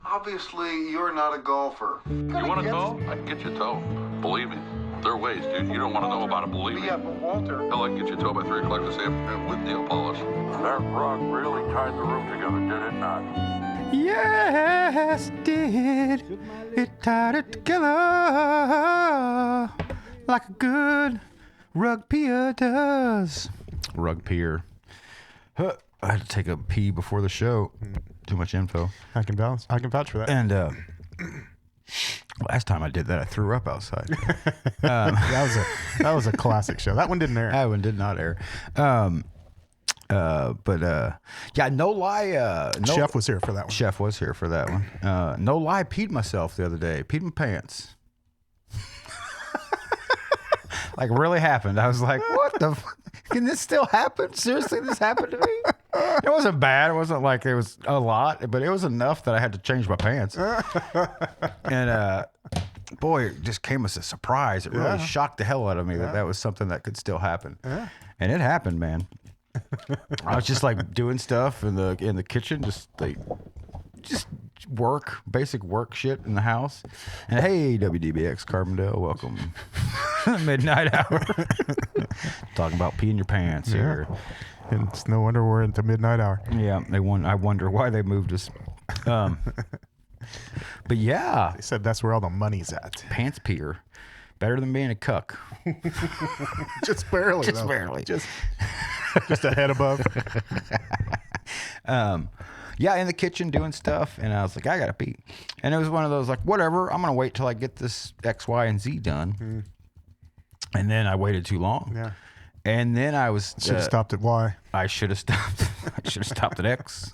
Obviously, you're not a golfer. You want a tow? I can get you a tow. Believe me, there are ways, dude. You don't want to know about it, believe me. Yeah, but Walter... Hell, I can get you a tow by 3 o'clock this afternoon with nail polish. That rug really tied the room together, did it not? Yes, it did. It tied it together like a good rug peer does. Rug peer. I had to take a pee before the show. Too much info. I can vouch for that. And last time I did that, I threw up outside. That was a classic show. That one didn't air. That one did not air. Yeah, no lie. Chef was here for that one. Chef was here for that one. No lie, peed myself the other day. Peed my pants. Like, really happened. I was like, what the can this still happen? Seriously, this happened to me? It wasn't bad. It wasn't like it was a lot, but it was enough that I had to change my pants. And boy, it just came as a surprise. It really shocked the hell out of me that was something that could still happen. And it happened, man. I was just like doing stuff in the kitchen, just basic work shit in the house. And hey, WDBX Carbondale, welcome. Midnight hour. Talking about peeing your pants here. And it's no wonder we're into midnight hour. Yeah, I wonder why they moved us. But yeah. They said that's where all the money's at. Pants peer. Better than being a cuck. Just barely. Just barely. Just a head above. Yeah, in the kitchen doing stuff, and I was like, I gotta pee. And it was one of those like, whatever, I'm gonna wait till I get this X, Y, and Z done. And then I waited too long. Yeah. And then I was should have stopped at Y. I should have stopped. I should have stopped at X.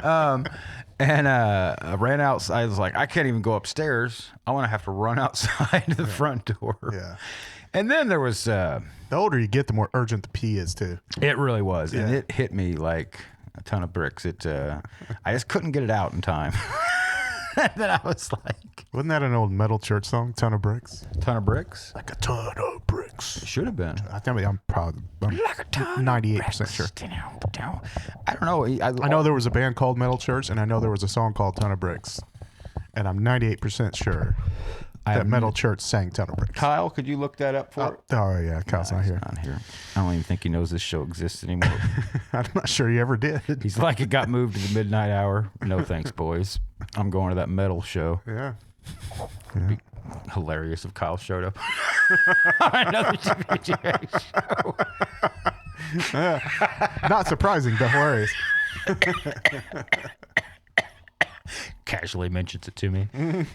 And I ran out. I was like, I can't even go upstairs. I want to have to run outside to the front door. Yeah. And then there was. The older you get, the more urgent the pee is too. It really was, and it hit me like a ton of bricks. I just couldn't get it out in time. And then I was like, wasn't that an old metal church song? Ton of bricks. Ton of bricks. Like a ton of bricks. It should have been. I'm probably like a ton 98% sure. I don't know. I know there was a band called Metal Church, and I know there was a song called Ton of Bricks, and I'm 98% sure that Metal Church sang Ton of Bricks. Kyle, could you look that up for? Oh yeah, Kyle's not here. Not here. I don't even think he knows this show exists anymore. I'm not sure he ever did. He's like, it got moved to the midnight hour. No thanks, boys. I'm going to that metal show. Yeah. It'd be hilarious if Kyle showed up on another WGA show. Not surprising, but hilarious. Casually mentions it to me. I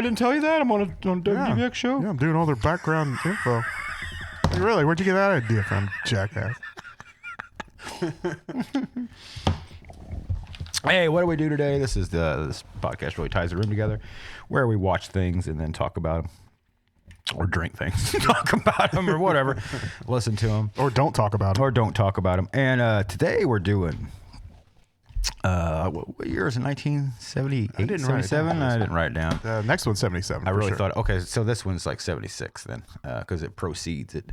didn't tell you that. I'm on a WGBX show. Yeah, I'm doing all their background info. Really? Where'd you get that idea from, jackass? Hey, what do we do today? This podcast really ties the room together, where we watch things and then talk about them, or drink things, talk about them, or whatever, listen to them, or don't talk about them, or don't talk about them. And today we're doing. What year is it? 1978, 77? I didn't write it down. The next one's 77. I really thought, okay, so this one's like 76 then, because it proceeds it.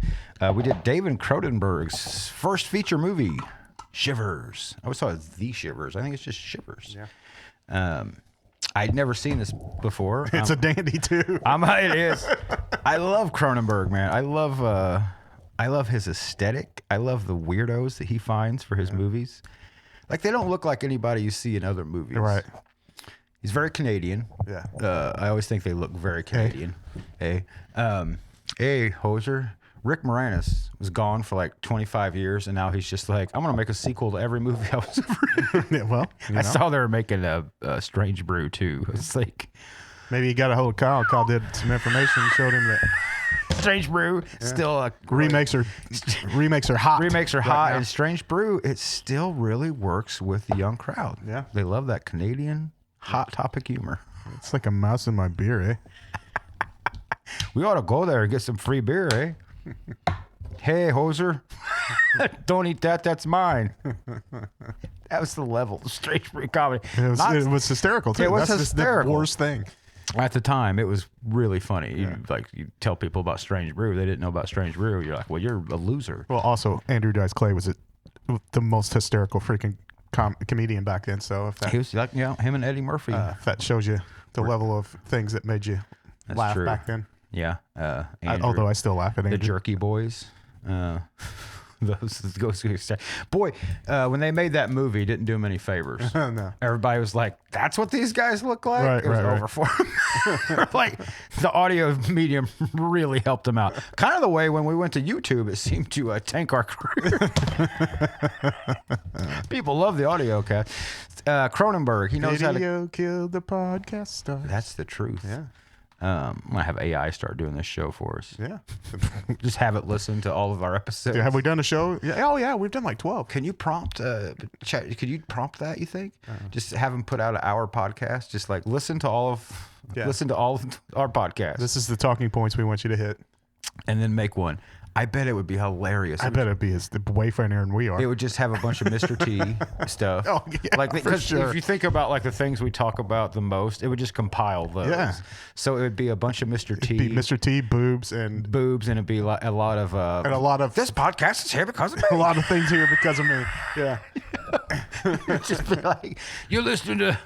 We did David Cronenberg's first feature movie, Shivers. I always thought it was The Shivers. I think it's just Shivers. Yeah. I'd never seen this before. It's a dandy too. It is. I love Cronenberg, man. I love his aesthetic. I love the weirdos that he finds for his movies. Like, they don't look like anybody you see in other movies. Right. He's very Canadian. Yeah. I always think they look very Canadian. Hey. Hey, Hoser. Rick Moranis was gone for like 25 years, and now he's just like, I'm going to make a sequel to every movie I was ever in. Yeah, well, I saw they were making a Strange Brew, too. It's like... Maybe he got a hold of Kyle. Kyle did some information, showed him that... Strange Brew still remakes her hot. Remakes her hot, and Strange Brew, it still really works with the young crowd. Yeah, they love that Canadian hot topic humor. It's like a mouse in my beer, eh? We ought to go there and get some free beer, eh? Hey, Hoser, don't eat that. That's mine. That was the level of Strange Brew comedy. It was hysterical too. It was That's hysterical. The worst thing. At the time, it was really funny. You tell people about Strange Brew, they didn't know about Strange Brew. You're like, well, you're a loser. Well, also Andrew Dice Clay was the most hysterical freaking comedian back then. So if that, He was like, him and Eddie Murphy. if that shows you the level of things that made you That's laugh true. back then. Yeah. Andrew, Although I still laugh at the Andrew. Jerky Boys. Those boy, when they made that movie, it didn't do them any favors. No. Everybody was like, "That's what these guys look like." Right, it was right, over for them. Like the audio medium really helped them out. Kind of the way when we went to YouTube, it seemed to tank our career. People love the audio cast. Cronenberg, he knows how to. Video killed the podcast star. That's the truth. Yeah. I'm gonna have AI start doing this show for us. Yeah. Just have it listen to all of our episodes. Dude, have we done a show? Yeah. Oh yeah, we've done like 12. Can you prompt? Could you prompt that? You think? Just have them put out an hour podcast. Just like listen to all of our podcasts, This is the talking points we want you to hit. and then make one. I bet it would be hilarious. I bet it'd be the way funnier than we are. It would just have a bunch of Mr. T stuff. Oh, yeah, like for because sure. if you think about like the things we talk about the most, it would just compile those. Yeah. So it would be a bunch of Mr. T. Be Mr. T, boobs, and boobs, and it'd be a lot of this podcast is here because of me. a lot of things here because of me. Yeah. Just be like, you're listening to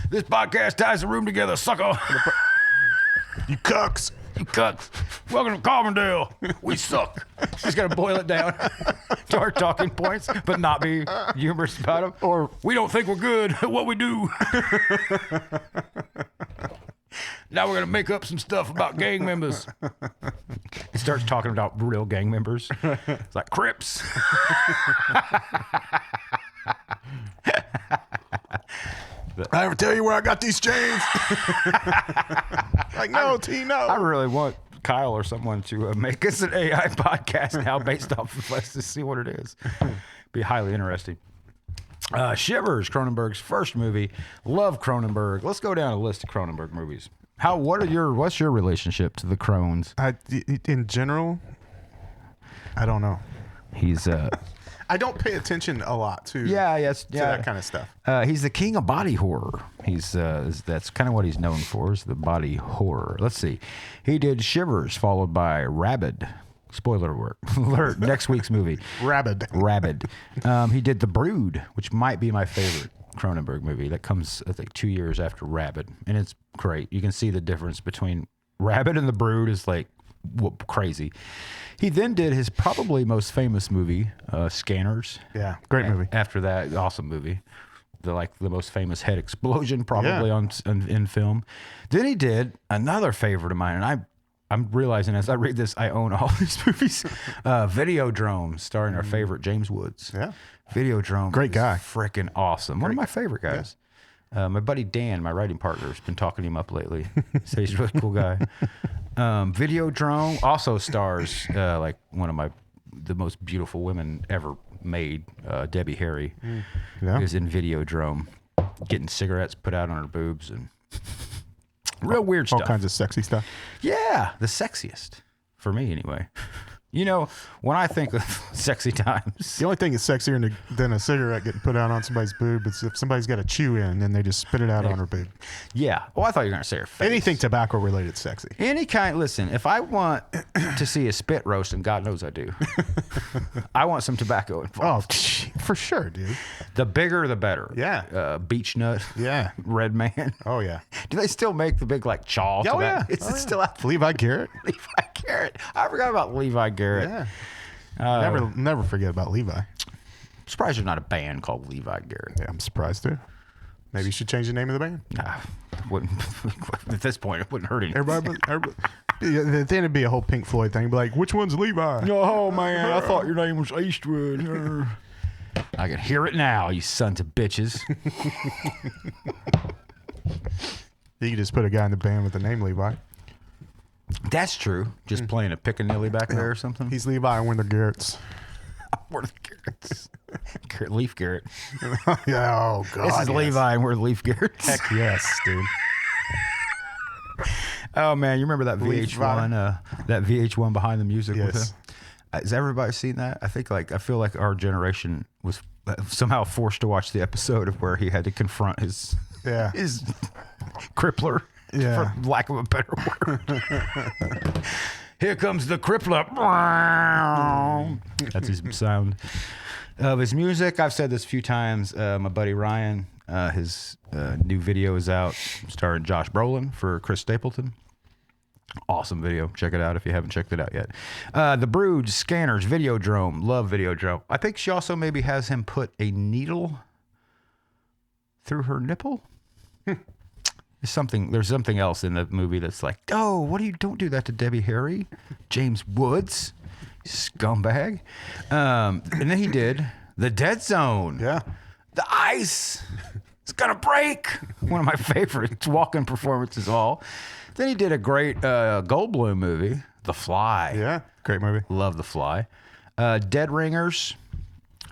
this podcast ties the room together, sucker. You cucks. You cucks. Welcome to Carbondale. We suck. She's gonna boil it down to our talking points, but not be humorous about them. Or we don't think we're good at what we do. Now we're gonna make up some stuff about gang members. It starts talking about real gang members. It's like Crips. I ever tell you where I got these chains? Like, no, T, no. I really want Kyle or someone to make us an AI podcast now based off of us to see what it is. Be highly interesting. Shivers, Cronenberg's first movie. Love Cronenberg. Let's go down a list of Cronenberg movies. What's your relationship to the Crones? In general, I don't know. He's I don't pay attention a lot to that kind of stuff. He's the king of body horror. He's that's kind of what he's known for, is the body horror. Let's see. He did Shivers, followed by Rabid. Spoiler alert, next week's movie. Rabid. He did The Brood, which might be my favorite Cronenberg movie. That comes, I think, 2 years after Rabid, and it's great. You can see the difference between Rabid and The Brood is like crazy. He then did his probably most famous movie, Scanners. Yeah, great movie. After that, awesome movie. The most famous head explosion probably in film. Then he did another favorite of mine, and I'm realizing as I read this, I own all these movies. Videodrome, starring our favorite James Woods. Yeah. Videodrome. Great guy. Freaking awesome. One of my favorite guys. My buddy Dan, my writing partner, has been talking him up lately. So he's a really cool guy. Videodrome also stars like one of the most beautiful women ever made, Debbie Harry, who's in Videodrome, getting cigarettes put out on her boobs and real weird stuff. All kinds of sexy stuff. Yeah, the sexiest for me anyway. You know, when I think of sexy times, The only thing that's sexier than a cigarette getting put out on somebody's boob is if somebody's got a chew in and they just spit it out on her boob. yeah. Oh, I thought you were going to say her face. Anything tobacco related sexy. Any kind. Listen, if I want to see a spit roast, and God knows I do, I want some tobacco Oh, involved. for sure, dude. The bigger, the better. Yeah. Beach Nut. Yeah. Red Man. Oh, yeah. Do they still make the big like chaw? Oh, yeah. Is it still out? Levi Garrett. Levi Garrett. I forgot about Levi Garrett. Yeah. Never forget about Levi. I'm surprised there's not a band called Levi Garrett. Yeah, I'm surprised too. Maybe you should change the name of the band. Nah, wouldn't at this point it wouldn't hurt anything. Everybody then it'd be a whole Pink Floyd thing. Be like, which one's Levi? Oh man, I thought your name was Eastwood. I can hear it now, you sons of bitches. You could just put a guy in the band with the name Levi. That's true. Just playing a pickaninny back there or something. He's Levi and we're the Garretts. We're the Garretts. Leaf Garrett. Yeah, oh God. This is yes. Levi and we're the Leaf Garretts. Heck yes, dude. Oh man, you remember that VH1? That VH1 Behind the Music. Yes. With him? Has everybody seen that? I feel like our generation was somehow forced to watch the episode of where he had to confront his crippler. Yeah. For lack of a better word. Here comes the crippler. That's his sound. Of his music, I've said this a few times. My buddy Ryan, his new video is out, starring Josh Brolin for Chris Stapleton. Awesome video. Check it out if you haven't checked it out yet. The Brood, Scanners, Videodrome. Love Videodrome. I think she also maybe has him put a needle through her nipple. There's something else in the movie that's like, oh, don't do that to Debbie Harry. James Woods, scumbag. And then he did The Dead Zone. Yeah. The ice. It's gonna break. One of my favorite walk-in performances of all. Then he did a great Goldblum movie, The Fly. Yeah. Great movie. Love The Fly. Dead Ringers.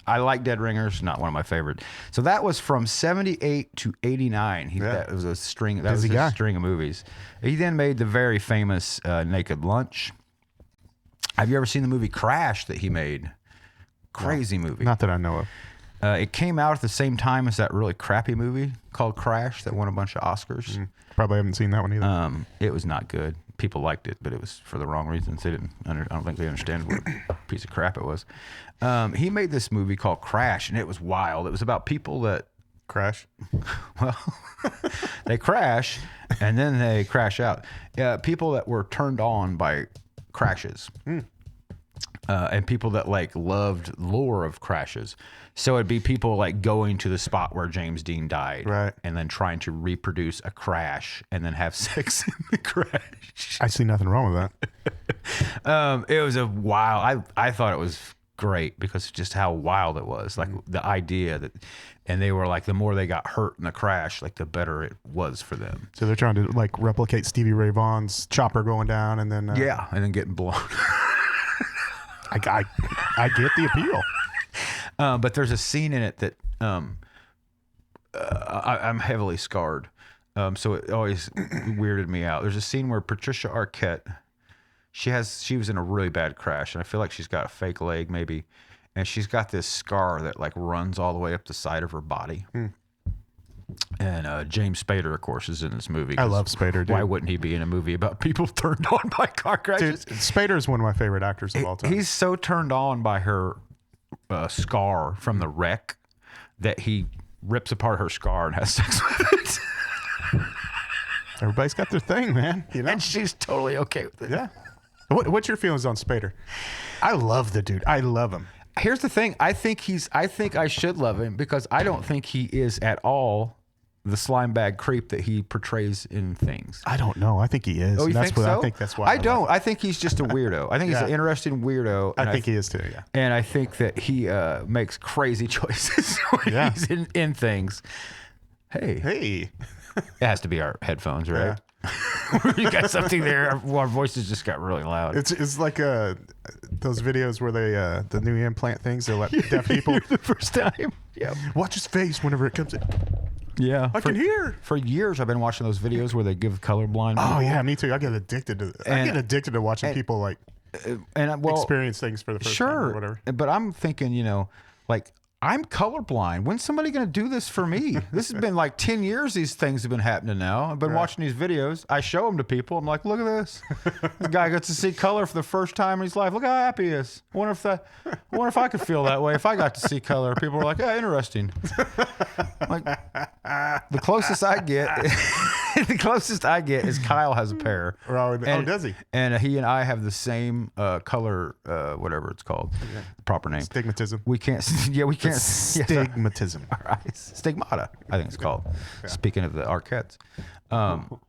I like Dead Ringers. Not one of my favorite. So that was from 78 to 89. That was a string. That was a string of movies. He then made the very famous Naked Lunch. Have you ever seen the movie Crash that he made? Crazy movie. Not that I know of. It came out at the same time as that really crappy movie called Crash that won a bunch of Oscars. Probably haven't seen that one either. It was not good. People liked it, but it was for the wrong reasons. They didn't. I don't think they understand what a piece of crap it was. He made this movie called Crash, and it was wild. It was about people that Crash. Well, they crash, and then they crash out. People that were turned on by crashes. And people that like loved lore of crashes. So it'd be people like going to the spot where James Dean died, right, and then trying to reproduce a crash and then have sex in the crash. I see nothing wrong with that. It was a wild. I thought it was great because of just how wild it was. Like the idea that, and they were like, the more they got hurt in the crash, like the better it was for them. So they're trying to like replicate Stevie Ray Vaughan's chopper going down, and then and then getting blown. I get the appeal. But there's a scene in it that I'm heavily scarred. So it always weirded me out. There's a scene where Patricia Arquette, she was in a really bad crash, and I feel like she's got a fake leg maybe, and she's got this scar that like runs all the way up the side of her body. And James Spader, of course, is in this movie. I love Spader, dude. Why wouldn't he be in a movie about people turned on by car crashes? Dude, Spader is one of my favorite actors of all time. He's so turned on by her scar from the wreck that he rips apart her scar and has sex with it. Everybody's got their thing, man. You know? And she's totally okay with it. Yeah. What's your feelings on Spader? I love the dude. I love him. Here's the thing. I think I should love him because I don't think he is at all the slime bag creep that he portrays in things. I don't know. I think he is. Oh, you think so? I think that's why. I don't. I think he's just a weirdo. I think he's an interesting weirdo. I think he is too, yeah. And I think that he makes crazy choices when he's in things. Hey. It has to be our headphones, right? Yeah. You got something there. Our voices just got really loud. It's like those videos where they the new implant things they let deaf people the first time. Yeah. Watch his face whenever it comes in. Yeah, I can hear. For years, I've been watching those videos where they give colorblind people. Oh yeah, me too. I get addicted to watching people like experience things for the first time or whatever. But I'm thinking, like I'm colorblind. When's somebody going to do this for me? This has been like 10 years. These things have been happening now. I've been watching these videos. I show them to people. I'm like, look at this. This guy gets to see color for the first time in his life. Look how happy he is. I wonder if I could feel that way if I got to see color. People are like, yeah, interesting. Like the closest I get is Kyle has a pair. Does he? And he and I have the same color, whatever it's called, the proper name. Stigmatism. We can't. Yeah, we can't. Stigmatism. All right. Stigmata, I think it's called. Yeah. Speaking of the Arquettes,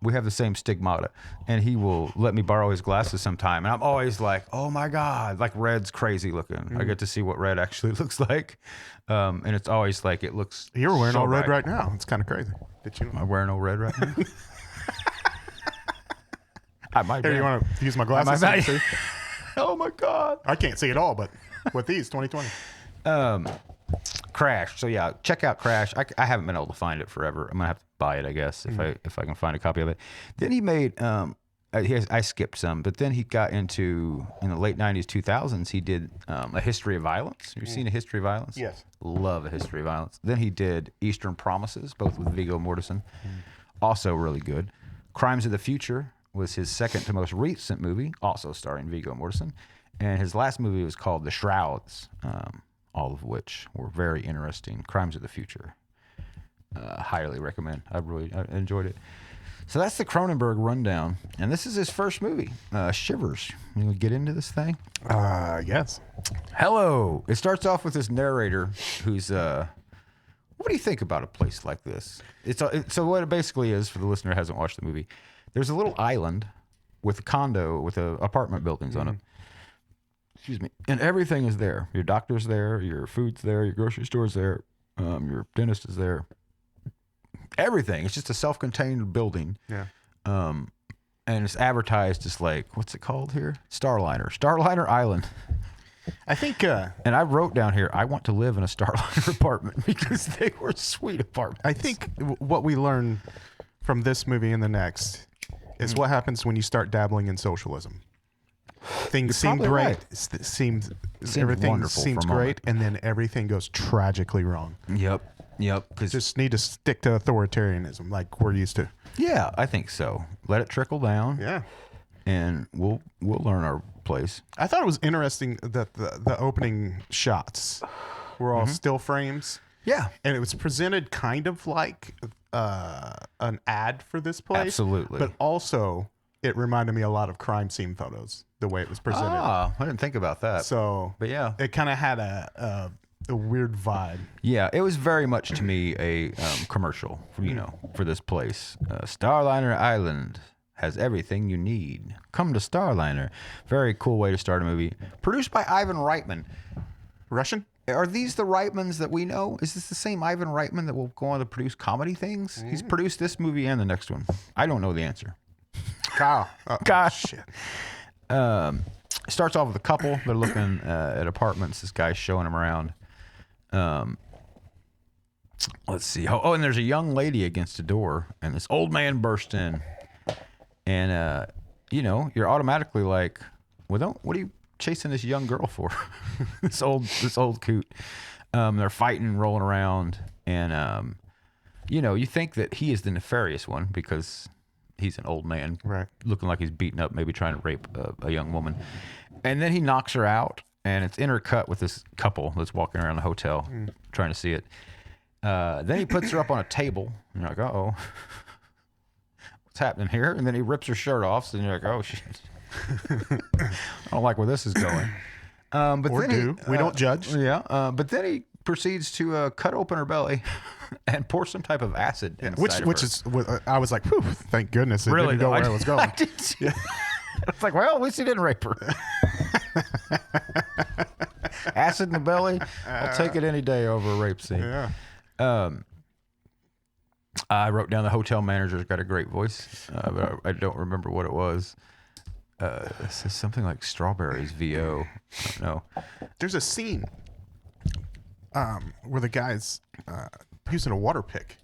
we have the same stigmata, and he will let me borrow his glasses sometime, and I'm always like, oh my god, like red's crazy looking. I get to see what red actually looks like, and it's always like it looks. You're wearing so all red bright. right now. It's kind of crazy. Did you? Am I wearing all red right now? I might. Here, you want to use my glasses? Oh my god! I can't see it all, but with these 2020. Crash. So yeah, check out Crash. I haven't been able to find it forever. I'm gonna have to buy it, I guess, if I can find a copy of it. Then he made I skipped some, but then he got into in the late 90s, 2000s. He did A History of Violence. Have you seen A History of Violence? Yes. Love A History of Violence. Then he did Eastern Promises, both with Viggo Mortensen. Also really good. Crimes of the Future was his second to most recent movie, also starring Viggo Mortensen. And his last movie was called The Shrouds. all of which were very interesting. Crimes of the Future. Highly recommend. I enjoyed it. So that's the Cronenberg rundown, and this is his first movie, Shivers. You want to get into this thing? Yes. Hello. It starts off with this narrator who's. What do you think about a place like this? So what it basically is, for the listener who hasn't watched the movie, there's a little island with a condo with apartment buildings on it. Excuse me. And everything is there. Your doctor's there. Your food's there. Your grocery store's there. Your dentist is there. Everything. It's just a self-contained building. Yeah. And it's advertised as like, what's it called here? Starliner Island. I think. And I wrote down here, I want to live in a Starliner apartment because they were sweet apartments. I think what we learn from this movie and the next is what happens when you start dabbling in socialism. Things seem probably great. right. Everything wonderful seems for a great, and then everything goes tragically wrong. Yep. Because Just need to stick to authoritarianism like we're used to. yeah, I think so. Let it trickle down. Yeah. And we'll learn our place. I thought it was interesting that the opening shots were all still frames, Yeah. and it was presented kind of like an ad for this place. Absolutely. But also, it reminded me a lot of crime scene photos, the way it was presented. I didn't think about that. So, But yeah. it kind of had a weird vibe. Yeah, it was very much to me a commercial, for this place. Starliner Island has everything you need. Come to Starliner. Very cool way to start a movie. Produced by Ivan Reitman. Russian? Are these the Reitmans that we know? Is this the same Ivan Reitman that will go on to produce comedy things? He's produced this movie and the next one. I don't know the answer. Kyle. Gosh. Shit. Starts off with a couple. They're looking at apartments. This guy's showing them around. Let's see. Oh, and there's a young lady against a door, and this old man burst in. And, you're automatically like, well, what are you chasing this young girl for? this old coot. They're fighting, rolling around. And, you think that he is the nefarious one because he's an old man. Right. Looking like he's beaten up, maybe trying to rape a young woman. And then he knocks her out. And it's intercut with this couple that's walking around the hotel trying to see it. Then he puts her up on a table. And you're like, uh-oh. What's happening here? And then he rips her shirt off. So then you're like, oh, shit. I don't like where this is going. But Or then do. We don't judge. Yeah. But then he proceeds to cut open her belly and pour some type of acid inside Which of her. is, I was like, whew, thank goodness it Really, didn't go though, where I was going. I did see it. It's like, well, at least he didn't rape her. Acid in the belly. I'll take it any day over a rape scene. Yeah. I wrote down the hotel manager's got a great voice, but I don't remember what it was. It says something like strawberries VO. I don't know. There's a scene where the guy's using a water pick.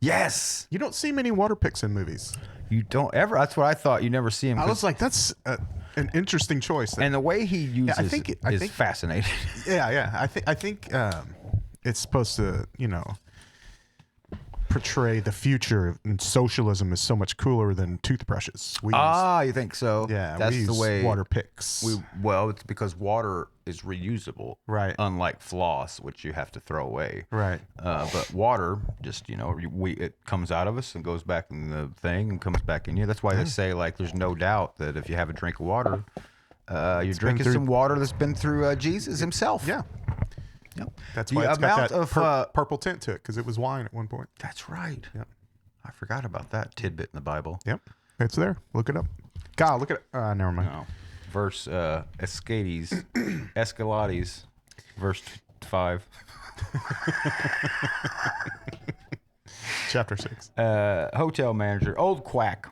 Yes. You don't see many water picks in movies. You don't ever. That's what I thought. You never see him. I was like, that's an interesting choice. And the way he uses I think- it I is think- fascinating. Yeah. I think it's supposed to, portray the future, and socialism is so much cooler than toothbrushes. We You think so? use, yeah, That's we use the way water picks. It's because water is reusable, Right. Unlike floss, which you have to throw away, Right. But water, just it comes out of us and goes back in the thing and comes back in you. That's why they say like, there's no doubt that if you have a drink of water, you're drinking some water that's been through Jesus himself. Yeah. Yep. That's The why it's got amount that of purple tint to it, because it was wine at one point. That's right. Yep. I forgot about that tidbit in the Bible. Yep. It's there. Look it up. God, look at it. Never mind. No. Verse Escalades, verse 5. Chapter 6. Hotel manager, old quack.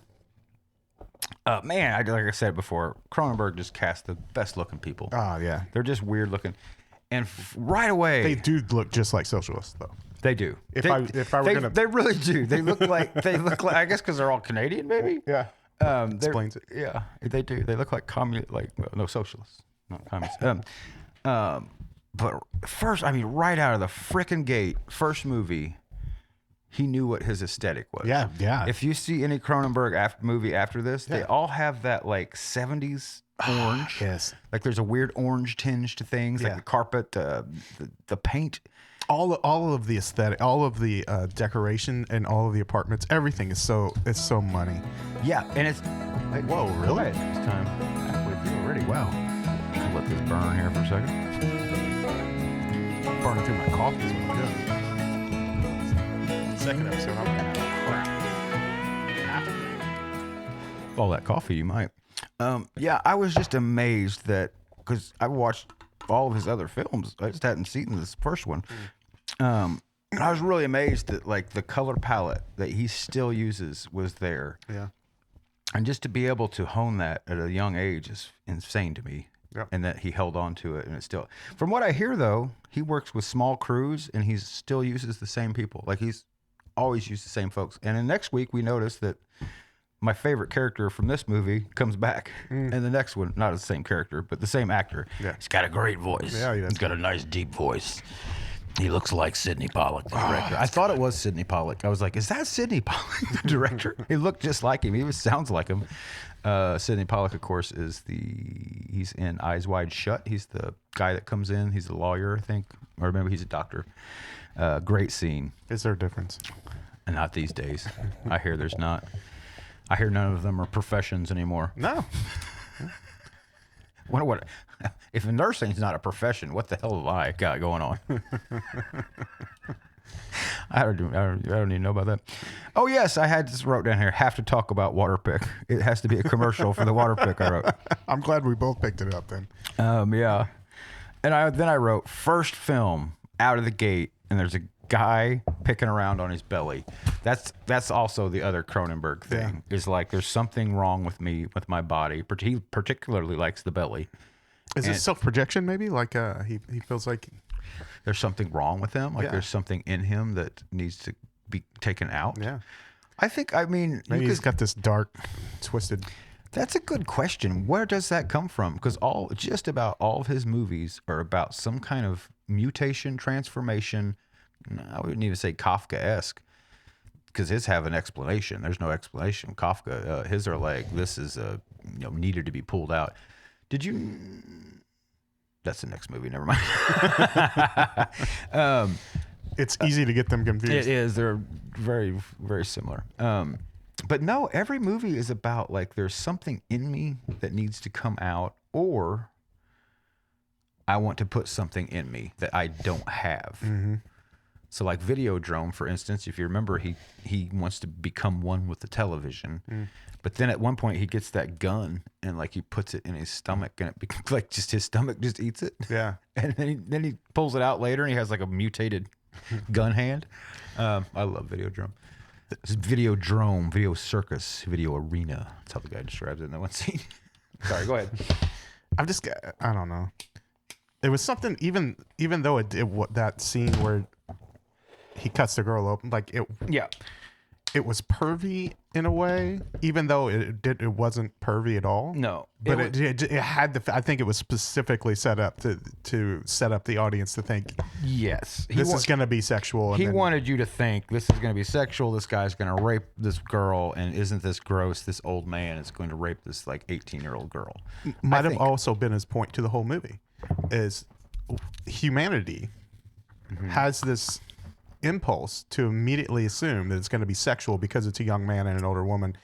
Man, like I said before, Cronenberg just cast the best looking people. Oh, yeah. They're just weird looking. And right away, They do look just like socialists, though. they do. If I were gonna- they really do. They look like I guess because they're all Canadian, maybe. Yeah. Explains it. Yeah, they do. They look like socialists, not communists. But first, right out of the frickin' gate, first movie, he knew what his aesthetic was. Yeah, yeah. If you see any Cronenberg movie after this, they all have that like 70s orange. Yes. Like there's a weird orange tinge to things, like Yeah. the carpet, the paint. All of the aesthetic, all of the decoration, and all of the apartments, everything is so money. Yeah, and it's like, Whoa, really? It's time halfway through already. Wow. I'll let this burn here for a second. Burning through my coffee is what I'm doing. Second episode, I'm gonna have All that coffee, you might. Yeah, I was just amazed that because I watched all of his other films, I just hadn't seen this first one. I was really amazed that like the color palette that he still uses was there, Yeah. and just to be able to hone that at a young age is insane to me. Yep. And that he held on to it, and it's still. From what I hear, though, he works with small crews, and he still uses the same people. Like he's always used the same folks. And then next week, we noticed that my favorite character from this movie comes back, and the next one, not the same character, but the same actor. Yeah. He's got a great voice. Yeah, he does. He's got a nice deep voice. He looks like Sidney Pollack, the director. I thought it was Sidney Pollack. I was like, is that Sidney Pollack, the director? He looked just like him. He even sounds like him. Sidney Pollack, of course, he's in Eyes Wide Shut. He's the guy that comes in. He's a lawyer, I think. Or maybe he's a doctor. Great scene. Is there a difference? And not these days. I hear there's not. I hear none of them are professions anymore. No. What? If nursing's not a profession, what the hell have I got going on? I don't even know about that. Oh yes, I had this wrote down here. Have to talk about Waterpick. It has to be a commercial for the Waterpick. I wrote. I'm glad we both picked it up then. Yeah, and I wrote first film out of the gate, and there's a guy picking around on his belly. That's also the other Cronenberg thing. Is like there's something wrong with me with my body. He particularly likes the belly. Is it self-projection maybe? Like he feels like There's something wrong with him. Like Yeah. there's something in him that needs to be taken out. yeah. I mean, Maybe he's got this dark, twisted. that's a good question. Where does that come from? Because just about all of his movies are about some kind of mutation, transformation. I wouldn't even say Kafka-esque, because his have an explanation. There's no explanation. Kafka, his are like, this is needed to be pulled out. Did you? That's the next movie. Never mind. It's easy to get them confused. It is. They're very, very similar. But no, every movie is about like there's something in me that needs to come out, or I want to put something in me that I don't have. Mm-hmm. So like Videodrome, for instance, if you remember, he wants to become one with the television. But then at one point he gets that gun and like he puts it in his stomach, and it becomes like just his stomach just eats it. Yeah. And then he pulls it out later and he has like a mutated gun hand. I love Videodrome. It's Videodrome, Video Circus, Video Arena. That's how the guy describes it in that one scene. Sorry, go ahead. I don't know. It was something even though that scene where he cuts the girl open, like Yeah. it was pervy in a way, even though it wasn't pervy at all. No. But it had I think it was specifically set up to set up the audience to think Yes. this is going to be sexual. He wanted you to think this is going to be sexual. This guy's going to rape this girl, and isn't this gross? This old man is going to rape this like 18-year-old girl. Might have also been his point to the whole movie, is humanity has this impulse to immediately assume that it's going to be sexual because it's a young man and an older woman,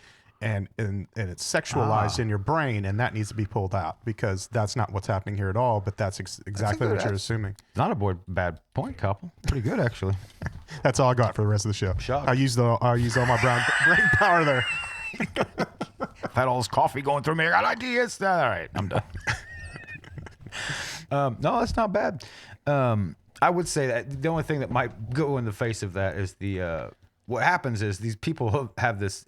and it's sexualized in your brain, and that needs to be pulled out because that's not what's happening here at all. But that's exactly what you're assuming. Not a bad point, couple. Pretty good, actually. That's all I got for the rest of the show. Shocked. I used all my brain power there. I've had all this coffee going through me. I got ideas. All right, I'm done. No, that's not bad. I would say that the only thing that might go in the face of that is what happens is these people have this.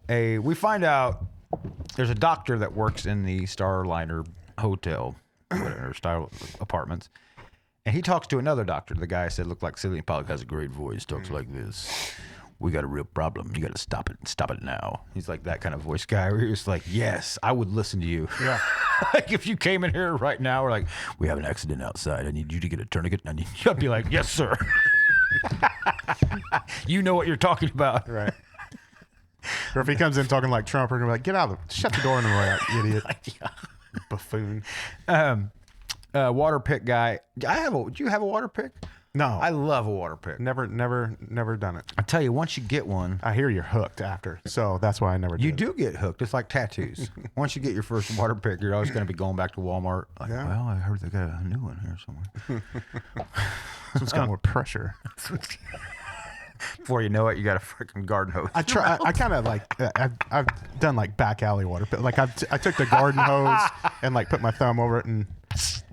We find out there's a doctor that works in the Starliner Hotel, or Star Apartments, and he talks to another doctor. The guy said, "Look, like Sidney Pollack has a great voice. Talks like this. We got a real problem. You got to stop it. Stop it now." He's like that kind of voice guy where he was like, "Yes, I would listen to you." Yeah. Like if you came in here right now, we're like, "We have an accident outside. I need you to get a tourniquet." I'd be like, "Yes, sir." You know what you're talking about. Right. Or if he comes in talking like Trump, we're going to be like, get out of the, shut the door in the way, you idiot. Buffoon. Water pick guy. Do you have a water pick? No. I love a water pick. Never done it. I tell you, once you get one, I hear you're hooked after, so that's why I never did you it. do get hooked. It's like tattoos. Once you get your first water pick, you're always going to be going back to Walmart. Like, Yeah. well, I heard they got a new one here somewhere. So it's got more pressure. Before you know it, you got a freaking garden hose. I try. I kind of like. I've done like back alley water, but like I took the garden hose and like put my thumb over it and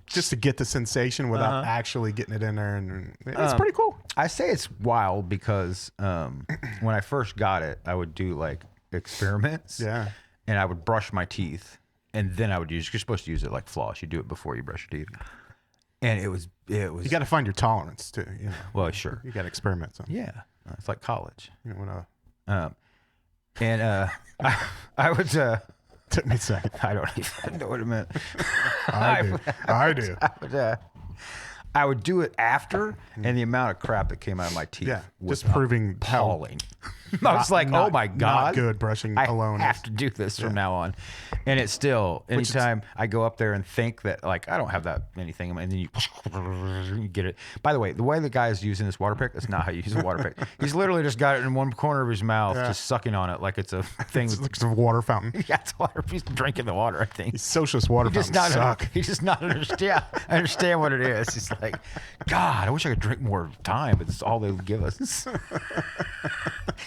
just to get the sensation without actually getting it in there, and it's pretty cool. I say it's wild because when I first got it, I would do like experiments. Yeah. And I would brush my teeth, and then I would use. You're supposed to use it like floss. You do it before you brush your teeth. And it was. You got to find your tolerance too. You know. Well, sure. You got to experiment. Yeah, it's like college. You know, I would. took me a second. I don't even know what it meant. I do. I would do it after, and the amount of crap that came out of my teeth Yeah, was just proving how appalling. I was like, oh my God. Not good brushing I alone. have to do this from now on. And it's still, anytime I go up there and think that, like, I don't have that anything, and then you get it. By the way the guy is using this water pick, that's not how you use a water pick. He's literally just got it in one corner of his mouth, just sucking on it like it's a thing. It looks like a water fountain. Yeah, it's water. He's drinking the water, I think. These socialist water He just fountains not suck. he just not understand. I understand what it is. He's like, God, I wish I could drink more time, but it's all they give us.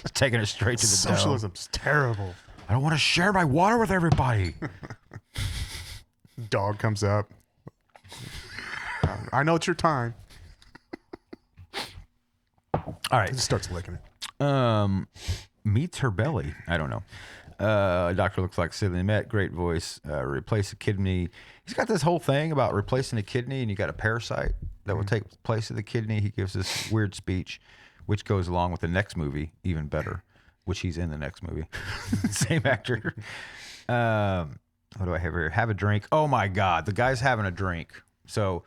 He's taking it straight to the dome. Socialism's terrible. I don't want to share my water with everybody. Dog comes up. I know it's your time. All right. He starts licking it. Meets her belly. I don't know. Doctor looks like Sidney Met. Great voice. Replace a kidney. He's got this whole thing about replacing a kidney, and you got a parasite that will take place of the kidney. He gives this weird speech, which goes along with the next movie, even better, which he's in the next movie. Same actor. What do I have here? Have a drink. Oh my God, the guy's having a drink. So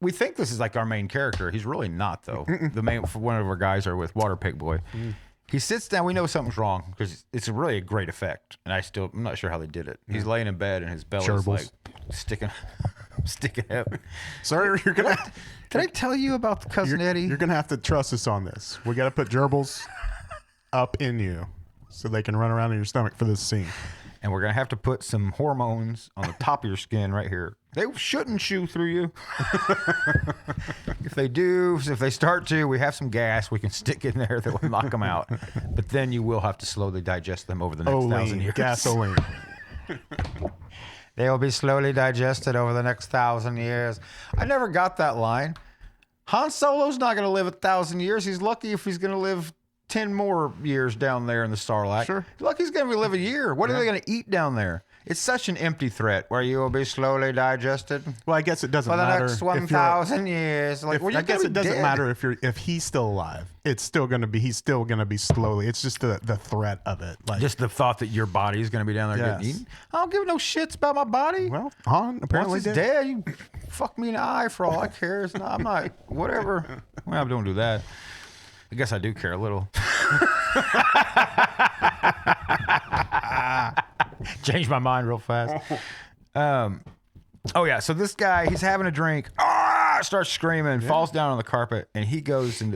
we think this is like our main character. He's really not, though. The main one of our guys are with Water Pig Boy. He sits down. We know something's wrong because it's really a great effect, and I'm not sure how they did it. He's laying in bed and his belly's Gerbils. like sticking up. Sorry, you're gonna. Did I tell you about the cousin Eddie? You're gonna have to trust us on this. We got to put gerbils up in you so they can run around in your stomach for this scene. And we're going to have to put some hormones on the top of your skin right here. They shouldn't chew through you. If they start to, we have some gas we can stick in there that will knock them out. But then you will have to slowly digest them over the next 1,000 years. Gasoline. They will be slowly digested over the next 1,000 years. I never got that line. Han Solo's not going to live 1,000 years. He's lucky if he's going to live 10 more years down there in the Starlight. Sure. Look, he's going to live a year. What are they going to eat down there? It's such an empty threat where you will be slowly digested Well, I guess it doesn't for the matter. next if you're- 1,000 years. Like, well, I you're guess gonna it be doesn't dead. matter if he's still alive. It's still gonna be. He's still gonna be slowly. It's just the threat of it. Like, Just the thought that your body is going to be down there getting Yes. eaten. I don't give no shits about my body. well, Han apparently Once it's did. dead, you fuck me in the eye for all I care. I'm not, whatever. Well, I don't do that. I guess I do care a little. Changed my mind real fast. Oh yeah, so this guy, he's having a drink. Starts screaming, falls down on the carpet, and he goes and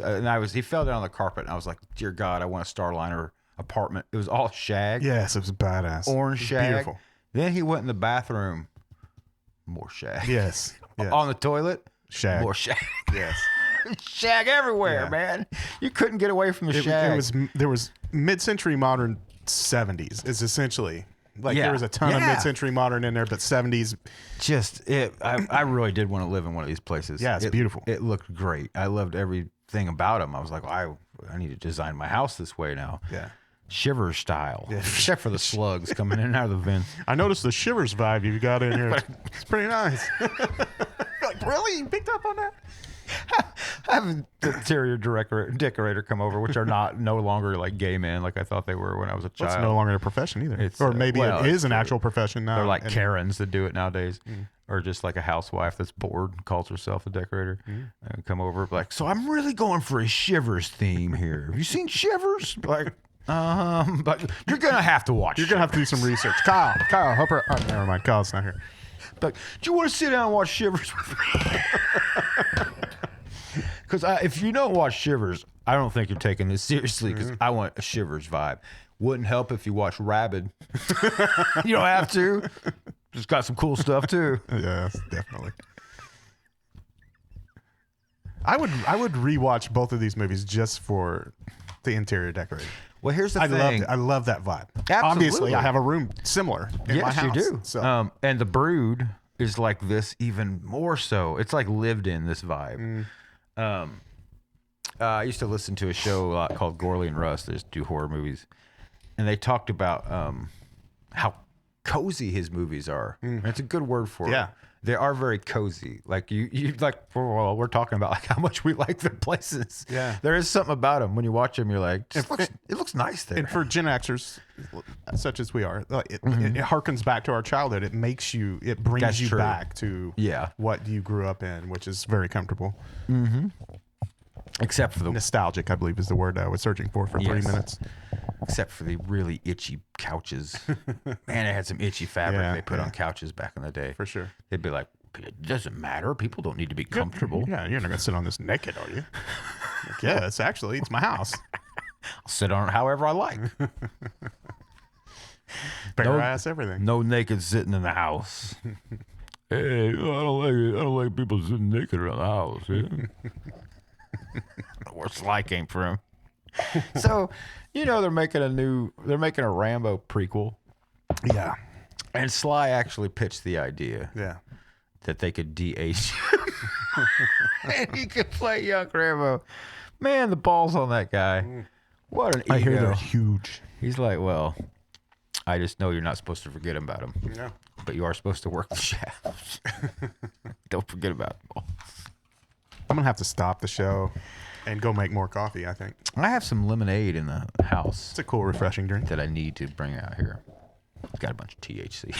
he fell down on the carpet, and I was like, dear God, I want a Starliner apartment. It was all shag, Yes, it was badass. orange It was shag. Beautiful. Then he went in the bathroom, more shag. Yes. Yes. On the toilet, Shag. more shag. Yes. Shag everywhere, Yeah. man. You couldn't get away from the shag. There was mid-century modern 70s. Is essentially like Yeah. there was a ton of Yeah. mid-century modern in there, but 70s. Just it. I really did want to live in one of these places. Yeah, it's beautiful. It looked great. I loved everything about them. I was like, I need to design my house this way now. Yeah. Shivers style, except for the slugs coming in and out of the vents. I noticed the Shivers vibe you got in here. It's pretty nice. Like, really? You picked up on that? Having the interior decorator come over, which are no longer like gay men like I thought they were when I was a child. It's no longer a profession either. It's, or maybe well, it is an actual profession now. They're like and- Karens that do it nowadays. or just like a housewife that's bored and calls herself a decorator and come over like, so I'm really going for a Shivers theme here. Have you seen Shivers? Like, but you're gonna have to watch. You're gonna have to do some research. Kyle, hope her. Oh, never mind. Kyle's not here. But do you want to sit down and watch Shivers with me? Because if you don't watch Shivers, I don't think you're taking this seriously. Because I want a Shivers vibe. Wouldn't help if you watch Rabid. You don't have to. It's got some cool stuff too. Yes, definitely. I would rewatch both of these movies just for the interior decorating. Well, here's the thing. I love that vibe. Absolutely. Obviously, I have a room similar in my Yes, house. you do. So And The Brood is like this even more so. It's like lived in this vibe. I used to listen to a show a lot called Gorley and Russ. They just do horror movies. And they talked about how cozy his movies are. And it's a good word for it. They are very cozy. Like you like. Well, we're talking about like how much we like their places. Yeah. There is something about them when you watch them. You're like, it looks nice there. and for Gen Xers, such as we are, it harkens back to our childhood. It brings That's you true. back to what you grew up in, which is very comfortable. Except for the Nostalgic, I believe, is the word I was searching for 3 minutes. Except for the really itchy couches. Man, it had some itchy fabric they put on couches back in the day. For sure. They'd be like, it doesn't matter. People don't need to be comfortable. Yeah, you're not going to sit on this naked, are you? Like, yeah, it's my house. I'll sit on it however I like. Bare ass, everything. No naked sitting in the house. Hey, I don't like people sitting naked around the house. Yeah? Where Sly came from. So, they're making a Rambo prequel. Yeah. And Sly actually pitched the idea that they could de-age him. And he could play young Rambo. Man, the balls on that guy. What an ego. I hear they're huge. He's like, well, I just know you're not supposed to forget about him. Yeah. But you are supposed to work the shafts. Don't forget about the balls. I'm going to have to stop the show and go make more coffee, I think. I have some lemonade in the house It's a cool, refreshing drink. that I need to bring out here. It's got a bunch of THC.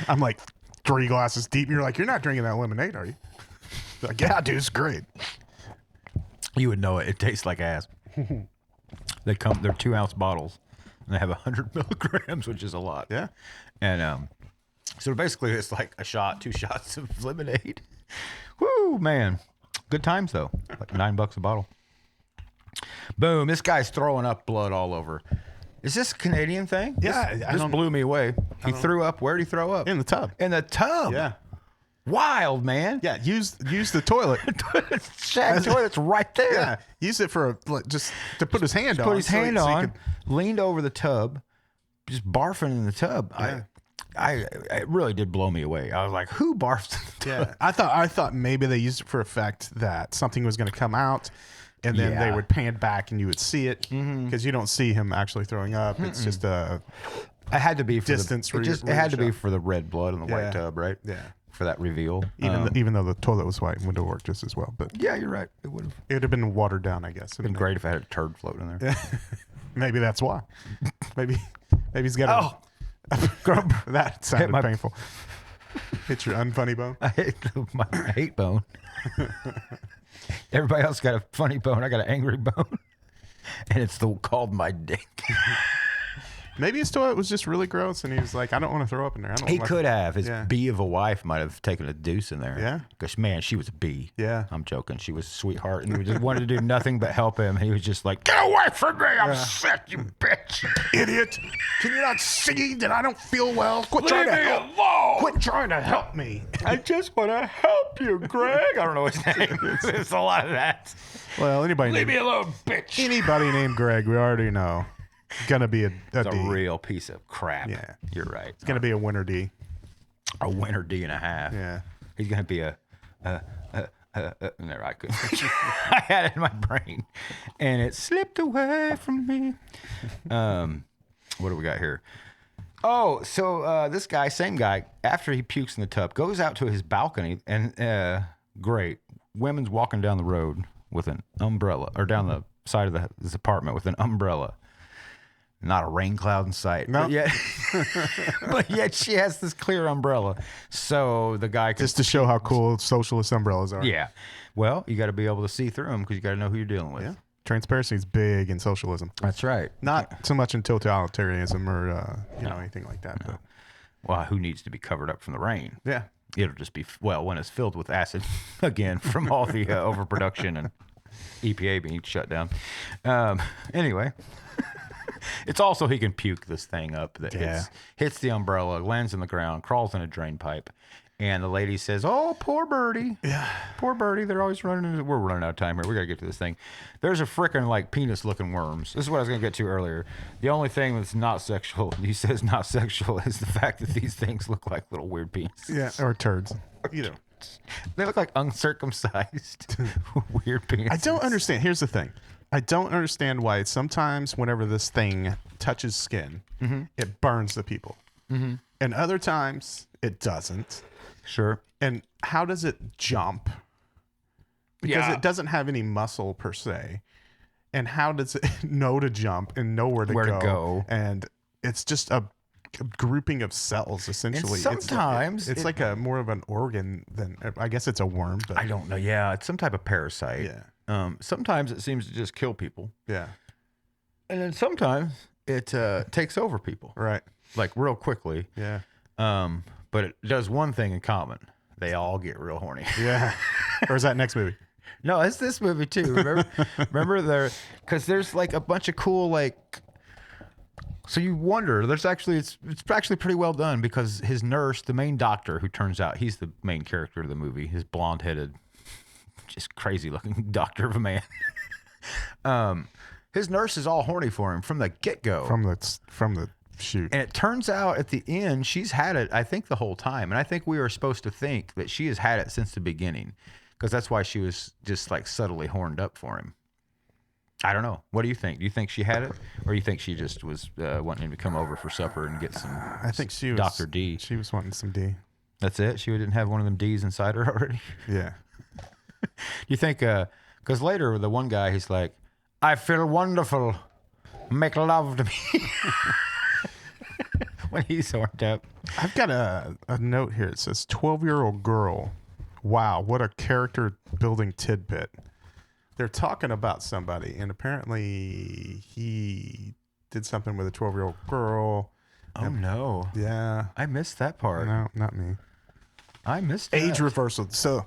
I'm like 3 glasses deep, and you're like, you're not drinking that lemonade, are you? Like, yeah, dude, it's great. You would know it. It tastes like ass. They're 2-ounce bottles, and they have 100 milligrams, which is a lot. Yeah. And so basically, it's like a shot, 2 shots of lemonade. Woo, man. Good times, though. Like $9 a bottle. Boom. This guy's throwing up blood all over. Is this a Canadian thing? Yeah, This blew me away. He threw up. Where did he throw up? In the tub. In the tub. Yeah. Wild, man. Yeah, use the toilet. Shag toilet's right there. Yeah, use it for just to put his hand on. Put his hand so he on, could- leaned over the tub, just barfing in the tub. Yeah. It really did blow me away. I was like, who barfs in the tub? Yeah, I thought maybe they used it for effect that something was going to come out, and then they would pan back and you would see it because you don't see him actually throwing up. It's just a It had to be for distance. it had to be for the red blood in the white tub, right? Yeah. For that reveal. Even though the toilet was white, it would have worked just as well. But Yeah, you're right. It would have it would have been watered down, I guess. been great if I had a turd floating in there. Maybe that's why. Maybe he's got that sounded my- painful. Hit your unfunny bone. I hate my hate bone. Everybody else got a funny bone. I got an angry bone. And it's called my dick. Maybe his toilet was just really gross, and he was like, "I don't want to throw up in there." He could have. His Yeah. bee of a wife might have taken a deuce in there. Yeah. Because, man, she was a bee. Yeah. I'm joking. She was a sweetheart, and we just wanted to do nothing but help him. He was just like, get away from me. I'm sick, you bitch. Idiot! Can you not see that I don't feel well? Quit trying to help. Quit trying to help me. I just want to help you, Greg. I don't know his name. It's a lot of that. Well, anybody Leave me named, alone, bitch. anybody named Greg, we already know, gonna be a It's D. a real piece of crap. Yeah. You're right. It's gonna be a winner D. A winner D and a half. Yeah. He's going to be never, I couldn't. I had it in my brain, and it slipped away from me. What do we got here? Oh, so this guy, same guy, after he pukes in the tub, goes out to his balcony, and great, women's walking down the road with an umbrella, or down the side of his apartment with an umbrella. Not a rain cloud in sight. No. But yet she has this clear umbrella. So the guy can... Just to show how cool socialist umbrellas are. Yeah. Well, you got to be able to see through them because you got to know who you're dealing with. Yeah. Transparency is big in socialism. That's right. Not so much in totalitarianism or anything like that. But Well, who needs to be covered up from the rain? yeah. It'll just be, well, when it's filled with acid, again, from all the overproduction and EPA being shut down. Anyway, it's also he can puke this thing up that hits the umbrella, lands on the ground, crawls in a drain pipe. And the lady says, "Oh, poor birdie. Yeah. Poor birdie. They're always running into... We're running out of time here. We got to get to this thing. There's a frickin' like penis-looking worms. This is what I was going to get to earlier. The only thing that's not sexual, he says not sexual, is the fact that these things look like little weird penises. Yeah. Or turds. Either. They look like uncircumcised weird penises. I don't understand. Here's the thing. I don't understand why sometimes whenever this thing touches skin, it burns the people. And other times it doesn't. Sure. And how does it jump? Because Yeah. it doesn't have any muscle per se. And how does it know to jump and know where to go? And it's just a grouping of cells, essentially. And sometimes it's like a more of an organ than, I guess it's a worm. But I don't know. Yeah, it's some type of parasite. Yeah. Sometimes it seems to just kill people. Yeah. And then sometimes it takes over people. Right. Like real quickly. Yeah. But it does one thing in common. They all get real horny. Yeah. Or is that next movie? No, it's this movie too. Remember there, because there's like a bunch of cool like. So you wonder. There's actually it's actually pretty well done because his nurse, the main doctor, who turns out he's the main character of the movie, his blonde-headed, just crazy looking doctor of a man. His nurse is all horny for him from the get-go. From the shoot. And it turns out at the end, she's had it, I think, the whole time. And I think we were supposed to think that she has had it since the beginning because that's why she was just like subtly horned up for him. I don't know. What do you think? Do you think she had it? Or do you think she just was wanting him to come over for supper and get some I think she was Dr. D? She was wanting some D. That's it? She didn't have one of them D's inside her already? Yeah. You think, because later the one guy, he's like, "I feel wonderful. Make love to me." When he's horned up. I've got a note here. It says 12-year-old girl. Wow, what a character building tidbit. They're talking about somebody, and apparently he did something with a 12-year-old girl. Oh, no. Yeah. I missed that part. No, not me. I missed that. Age reversal. So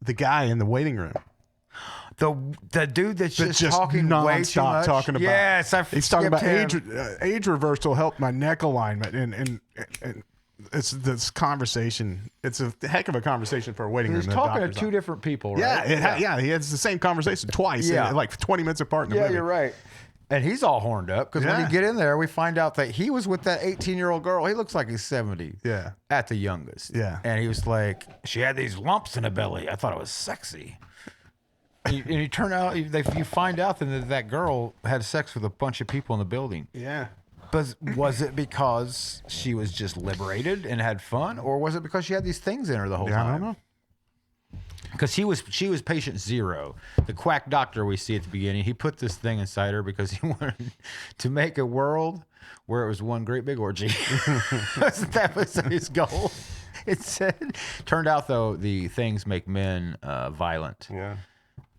the guy in the waiting room. The dude that's just talking way too nonstop much. talking about. Yes, he's talking about him. age reversal helped my neck alignment, and it's this conversation. It's a heck of a conversation for a waiting room. He's talking to two different people, right? Yeah, he has the same conversation twice. Yeah. Like 20 minutes apart in the movie. You're right. And he's all horned up because when you get in there, we find out that he was with that 18-year-old girl. He looks like he's 70. Yeah. At the youngest. Yeah. And he was like, she had these lumps in her belly. I thought it was sexy. And you turn out, you find out that girl had sex with a bunch of people in the building. Yeah. But was it because she was just liberated and had fun, or was it because she had these things in her the whole time? I don't know. Because she was patient zero. The quack doctor we see at the beginning, he put this thing inside her because he wanted to make a world where it was one great big orgy. That was his goal. It said. Turned out though, the things make men violent. Yeah.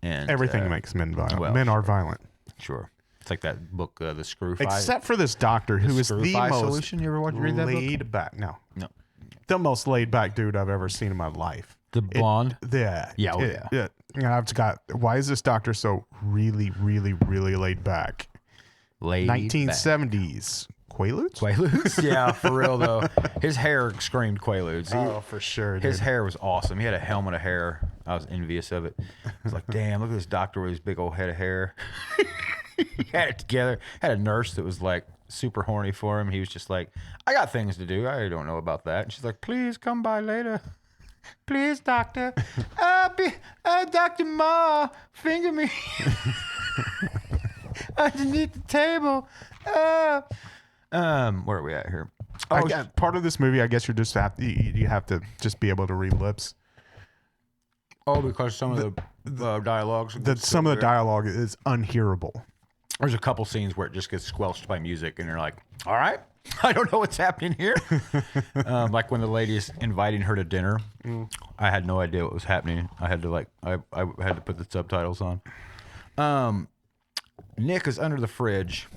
And everything makes men violent. well, men are violent. Sure. It's like that book, The Screw Fight. Except for this doctor who is the most solution. You ever read that book? laid back. No. The most laid back dude I've ever seen in my life. The blonde? Yeah. Yeah. And I've got, why is this doctor so really, really, really laid back? 1970s. Quaaludes? Quaaludes? Yeah, for real though. His hair screamed Quaaludes. For sure. His hair was awesome. He had a helmet of hair. I was envious of it. I was like, damn, look at this doctor with his big old head of hair. He had it together. Had a nurse that was like super horny for him. He was just like, I got things to do. I don't know about that. And she's like, please come by later. Please, doctor. Dr. Ma, finger me. Underneath the table. Where are we at here? Part of this movie, I guess you have to just be able to read lips. Oh, because some of the dialogues. Some of the dialogue is unhearable. There's a couple scenes where it just gets squelched by music, and you're like, all right, I don't know what's happening here. Like when the lady is inviting her to dinner, I had no idea what was happening. I had to I had to put the subtitles on. Nick is under the fridge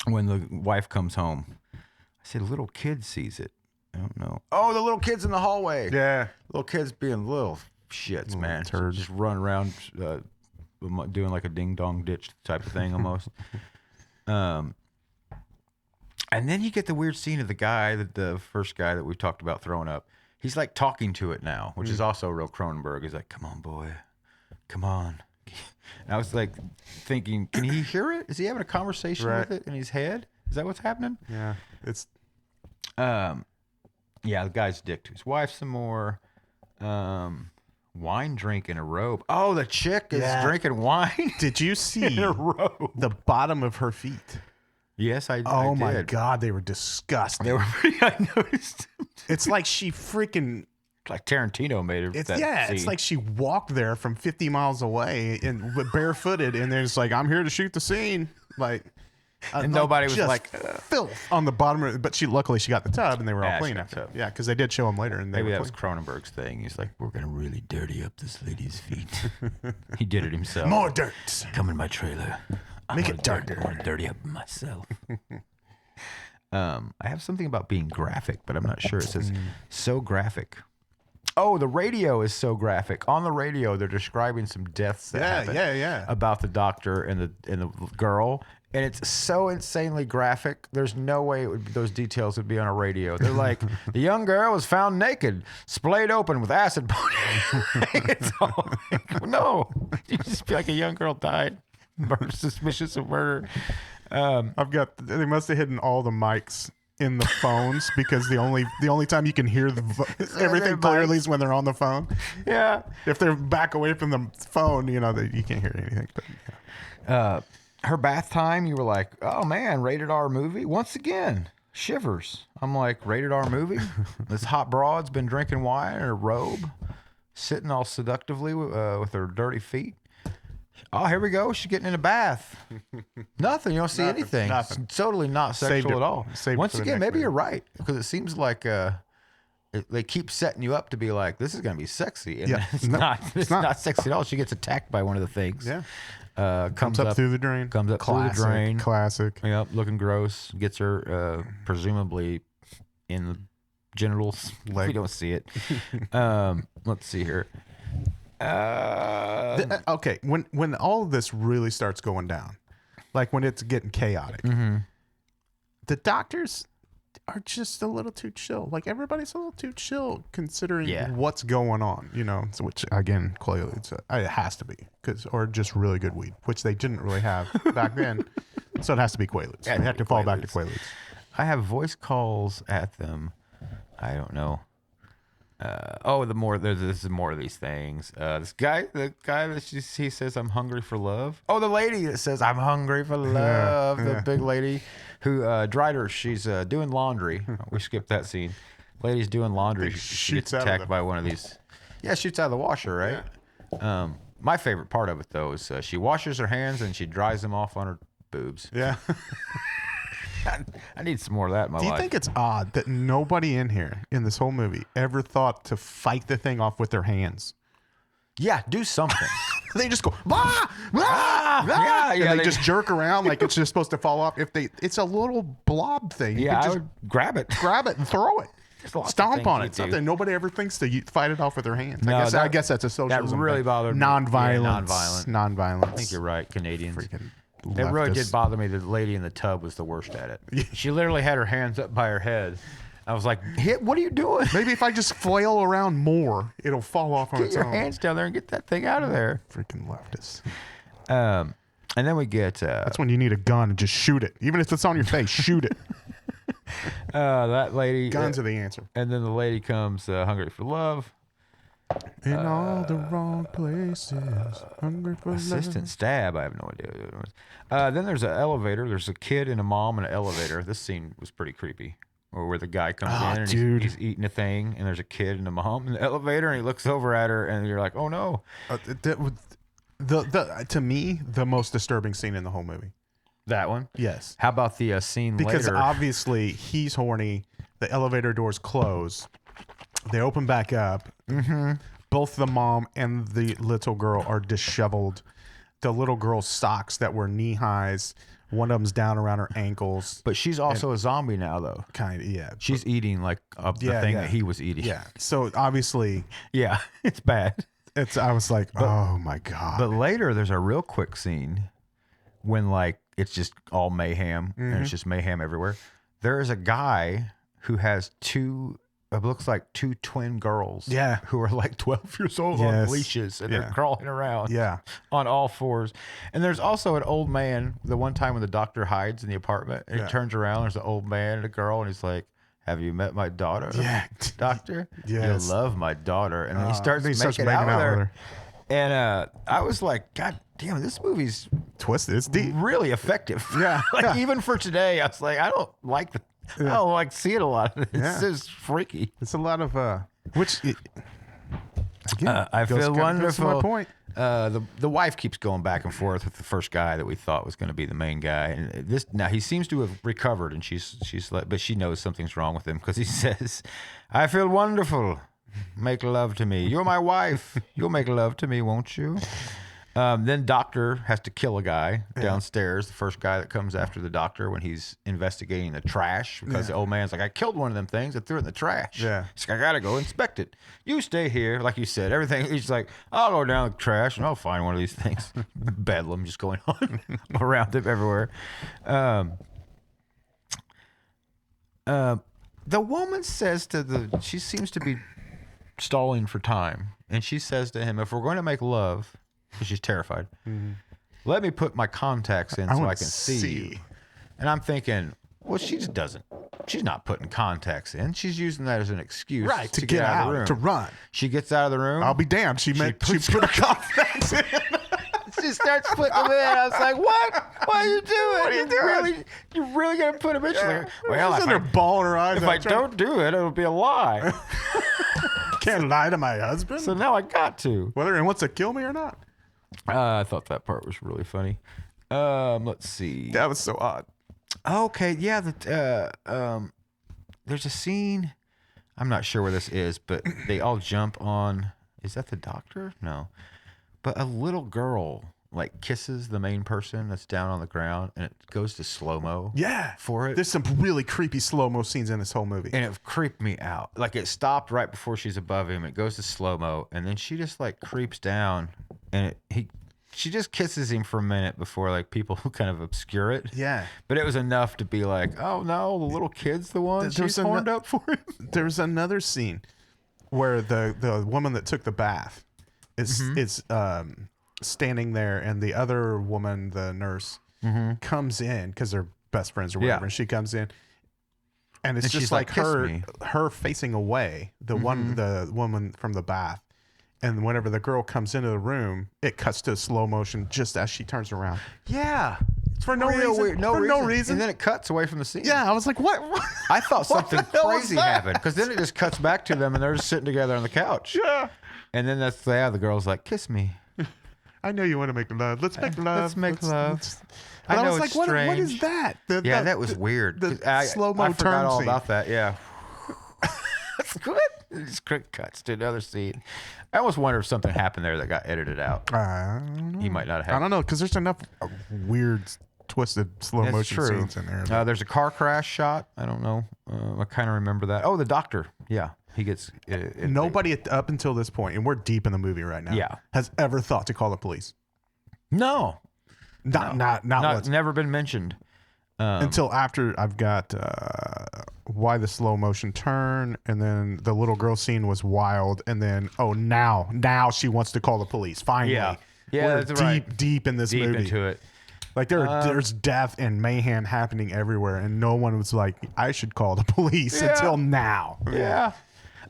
when the wife comes home. I said, little kid sees it. I don't know. Oh, the little kid's in the hallway. Yeah. Little kids being little shits, man. turds. Just run around doing like a ding-dong ditch type of thing almost. And then you get the weird scene of the guy, the first guy that we talked about throwing up. He's like talking to it now, which is also real Cronenberg. He's like, come on, boy. Come on. And I was like thinking, can he hear it? Is he having a conversation with it in his head? Is that what's happening? Yeah. It's Yeah, the guy's dick to his wife some more. Wine drink in a robe. Oh, the chick is drinking wine. Did you see in a robe? the bottom of her feet? Yes, I did. Oh my God, they were disgusting. They were pretty, I noticed. It's like she freaking. Like Tarantino made it. It's like she walked there from 50 miles away and barefooted, and then it's like, I'm here to shoot the scene. Like, and nobody was just like filth on the bottom of it. But luckily she got the tub, and they were all Yeah, clean she got after. the tub. Yeah, because they did show them later, and they maybe were that was clean. Cronenberg's thing. He's like, we're gonna really dirty up this lady's feet. He did it himself. More dirt. Come in my trailer. Make it darker. I want to dirty up myself. I have something about being graphic, but I'm not sure. It says so graphic. Oh, the radio is so graphic. On the radio, they're describing some deaths that happened about the doctor and the girl, and it's so insanely graphic. There's no way those details would be on a radio. They're like, the young girl was found naked, splayed open with acid. It's all like, no, you just be like a young girl died, suspicious of murder. They must have hidden all the mics in the phones because the only time you can hear everything clearly is when they're on the phone. Yeah. If they're back away from the phone, you can't hear anything. But, her bath time, you were like, oh man, rated R movie once again. Shivers. I'm like, rated R movie. This hot broad's been drinking wine in a robe, sitting all seductively with her dirty feet. Oh, here we go. She's getting in a bath. Nothing. You don't see anything. Nothing. It's totally not sexual at all. Once again, maybe you're right, because it seems like they keep setting you up to be like, this is going to be sexy. And it's not. It's not sexy at all. She gets attacked by one of the things. Yeah. Comes up through the drain. Comes up through the drain. Classic. Yep, looking gross. Gets her presumably in the genitals. We don't see it. Let's see here. Okay, when all of this really starts going down, like when it's getting chaotic, the doctors are just a little too chill. Like everybody's a little too chill considering what's going on, So, which again, clearly it has to be or just really good weed, which they didn't really have back then. So it has to be Quaaludes. They have to fall back to Quaaludes. I have voice calls at them. I don't know. This is more of these things. The guy that he says, I'm hungry for love. Oh, the lady that says, I'm hungry for love. The big lady who dried her. She's doing laundry. We skipped that scene. Lady's doing laundry. She gets attacked by one of these. Yeah, shoots out of the washer, right? Yeah. My favorite part of it, though, is she washes her hands and she dries them off on her boobs. Yeah. I need some more of that in my life. Do you think it's odd that nobody in here in this whole movie ever thought to fight the thing off with their hands? Yeah, do something. They just go, bah, bah, bah, and they just jerk around like it's just supposed to fall off. It's a little blob thing. Yeah, I would grab it and throw it. Stomp on it. Do. Something nobody ever thinks to fight it off with their hands. No, I guess that's a socialism. That really thing. bothered me. Non-violence. Yeah, non-violence. I think you're right, Canadians. Freaking it really did bother me that the lady in the tub was the worst at it. She literally had her hands up by her head. I was like, what are you doing? Maybe if I just flail around more, it'll fall off on its own. Get your hands down there and get that thing out of there. Freaking leftists. And then we get... That's when you need a gun and just shoot it. Even if it's on your face, shoot it. That lady... Guns are the answer. And then the lady comes hungry for love. In all the wrong places, hungry for assistant love. stab. I have no idea what it was. Then there's an elevator. There's a kid and a mom in an elevator. This scene was pretty creepy. Or where the guy comes in and he's eating a thing, and there's a kid and a mom in the elevator, and he looks over at her, and you're like, oh no. The to me, the most disturbing scene in the whole movie. That one. Yes. How about the scene Because later? obviously he's horny. The elevator doors close. They open back up. Mm-hmm. Both the mom and the little girl are disheveled. The little girl's socks that were knee highs. One of them's down around her ankles. But she's also a zombie now, though. Kind of, yeah. She's eating like the thing that he was eating. Yeah. So obviously, Yeah, it's bad. I was like, oh my God. But later, there's a real quick scene when like it's just all mayhem and it's just mayhem everywhere. There is a guy who has it looks like two twin girls. Yeah. Who are like 12 years old on leashes and they're crawling around. Yeah. On all fours. And there's also an old man, the one time when the doctor hides in the apartment and he turns around, there's an old man and a girl and he's like, have you met my daughter? Yeah. Doctor? Yes. You love my daughter. And then he starts He starts making out with her. her. And I was like, God damn, this movie's Twisted. It's deep. really effective. Yeah. Like even for today, I was like, I don't like seeing a lot of it. It's Yeah. just freaky. It's a lot of again, I feel wonderful. Goes to my point. The wife keeps going back and forth with the first guy that we thought was going to be the main guy, and now he seems to have recovered, and she's like, but she knows something's wrong with him because he says, "I feel wonderful. Make love to me. You're my wife. You'll make love to me, won't you?" Then doctor has to kill a guy downstairs. The first guy that comes after the doctor when he's investigating the trash because the old man's like, I killed one of them things. I threw it in the trash. Yeah. He's like, I got to go inspect it. You stay here. Like you said, everything. He's like, I'll go down the trash and I'll find one of these things. Bedlam just going on around him everywhere. The woman says she seems to be stalling for time. And she says to him, if we're going to make love, because she's terrified, let me put my contacts in so I can see you. And I'm thinking, well, she just doesn't. She's not putting contacts in. She's using that as an excuse To get out of the room. to run. She gets out of the room. I'll be damned. She put a contacts in. She starts putting them in. I was like, what? What are you doing? What are you doing? You're really going to put them in? She's like, well, She's in her ball in her eyes. if I don't do it, it'll be a lie. Can't lie to my husband. So now I got to. Whether he wants to kill me or not. I thought that part was really funny. Let's see. That was so odd. Okay, yeah. There's a scene. I'm not sure where this is, but they all jump on. Is that the doctor? No, but a little girl like kisses the main person that's down on the ground, and it goes to slow mo. Yeah. For it. There's some really creepy slow-mo scenes in this whole movie. And it creeped me out. Like it stopped right before she's above him. It goes to slow mo, and then she just like creeps down, and she just kisses him for a minute before like people kind of obscure it. Yeah. But it was enough to be like, oh no, the little kid's the one she's horned up for him. There's another scene where the woman that took the bath is standing there, and the other woman, the nurse, comes in because they're best friends or whatever, and she comes in, and it's just she's like like, her facing away, the woman from the bath. And whenever the girl comes into the room, it cuts to slow motion just as she turns around. Yeah. For no Real reason. weird. For no reason. And then it cuts away from the scene. Yeah, I was like, what? I thought something the hell was crazy that? happened because then it just cuts back to them and they're just sitting together on the couch. Yeah. And then the girl's like, kiss me. I know you want to make love. Let's make love. Let's make love. I I know was it's like, what strange. is that? Yeah, that was weird. The slow-mo I forgot turn all scene. about that. Yeah. That's good. It just quick cuts to another scene. I almost wonder if something happened there that got edited out. I don't know. He might not have. I don't know, because there's enough weird, twisted slow That's motion true. scenes in there. There's a car crash shot. I don't know. I kind of remember that. Oh, the doctor. Yeah. He gets. Nobody up until this point, and we're deep in the movie right now, Yeah. has ever thought to call the police. No. Not once. Never been mentioned. Until after I've got why the slow motion turn, and then the little girl scene was wild, and then now she wants to call the police. Finally, Yeah, we're that's right. deep in this Deep movie. into it. Like there's death and mayhem happening everywhere, and no one was like, I should call the police until now. Yeah.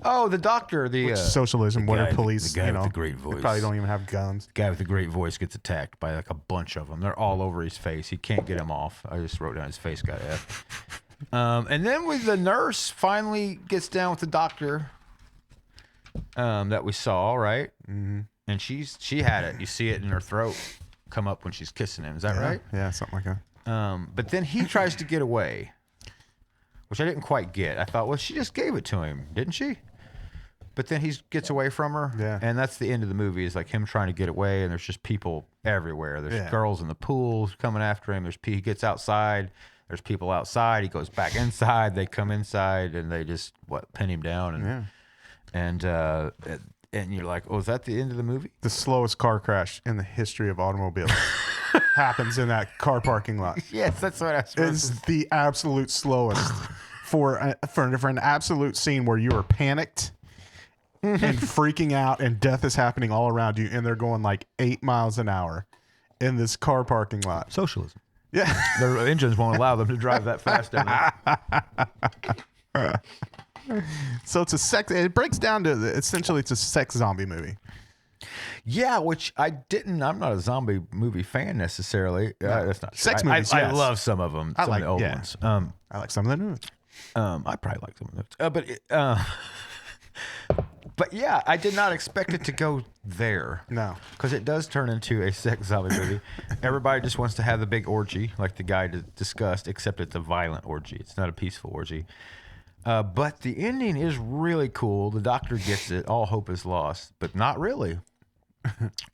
Oh, the doctor. The Socialism, what are guy- police? the guy You with know, the great they voice. probably don't even have guns. guy with the great voice gets attacked by like a bunch of them. They're all over his face. He can't get him off. I just wrote down his face got F. And then with the nurse finally gets down with the doctor that we saw, right? Mm-hmm. and she had it. You see it in her throat come up when she's kissing him. Is that right? Yeah, something like that. But then he tries to get away, which I didn't quite get. I thought, well, she just gave it to him, didn't she? But then he gets away from her, and that's the end of the movie. Is like him trying to get away, and there's just people everywhere. There's girls in the pool coming after him. He gets outside. There's people outside. He goes back inside. They come inside, and they just pin him down. And you're like, oh, is that the end of the movie? The slowest car crash in the history of automobiles happens in that car parking lot. Yes, that's what I was. It's the absolute slowest for an absolute scene where you are panicked and freaking out, and death is happening all around you, and they're going like 8 miles an hour in this car parking lot. Socialism. Yeah, their engines won't allow them to drive that fast down there. So it breaks down to essentially it's a sex zombie movie. Yeah, which I'm not a zombie movie fan necessarily. That's not sex true. movies. I love some of them. Some of the old ones. I like some of the new ones. I probably like some of those. But yeah, I did not expect it to go there. No. Because it does turn into a sex zombie movie. Everybody just wants to have the big orgy, like the guy discussed, except it's a violent orgy. It's not a peaceful orgy. But the ending is really cool. The doctor gets it. All hope is lost, but not really.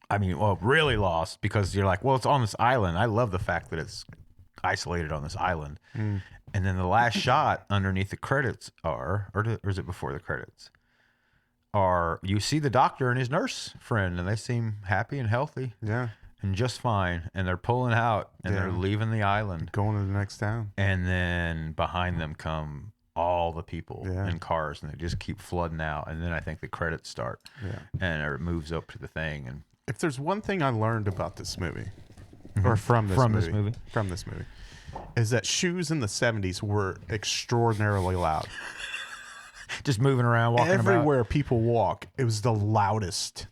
I mean, well, really lost, because you're like, well, it's on this island. I love the fact that it's isolated on this island. And then the last shot underneath the credits or is it before the credits? You see the doctor and his nurse friend, and they seem happy and healthy. Yeah. And just fine. And they're pulling out, and they're leaving the island. Going to the next town. And then behind them come all the people in cars, and they just keep flooding out. And then I think the credits start. Yeah. And it moves up to the thing. And if there's one thing I learned about this movie, or from this movie, is that shoes in the 70s were extraordinarily loud. Just moving around, walking everywhere about. People walk, it was the loudest.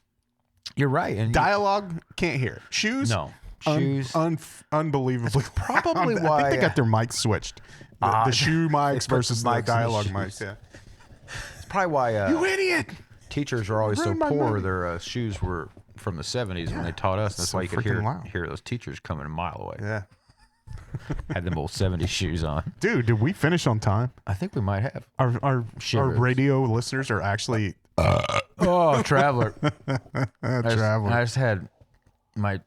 You're right. And dialogue, can't hear. Shoes, no. Shoes, unbelievably. That's probably why I think they got their mics switched. The shoe mics versus the dialogue mics. Yeah, it's probably why. You idiot! Teachers are always so poor. Their shoes were from the 70s when they taught us. That's why you could hear those teachers coming a mile away. Yeah. Had them old 70s shoes on. Dude, did we finish on time? I think we might have. Our radio listeners are actually Traveler. Traveler. I just had my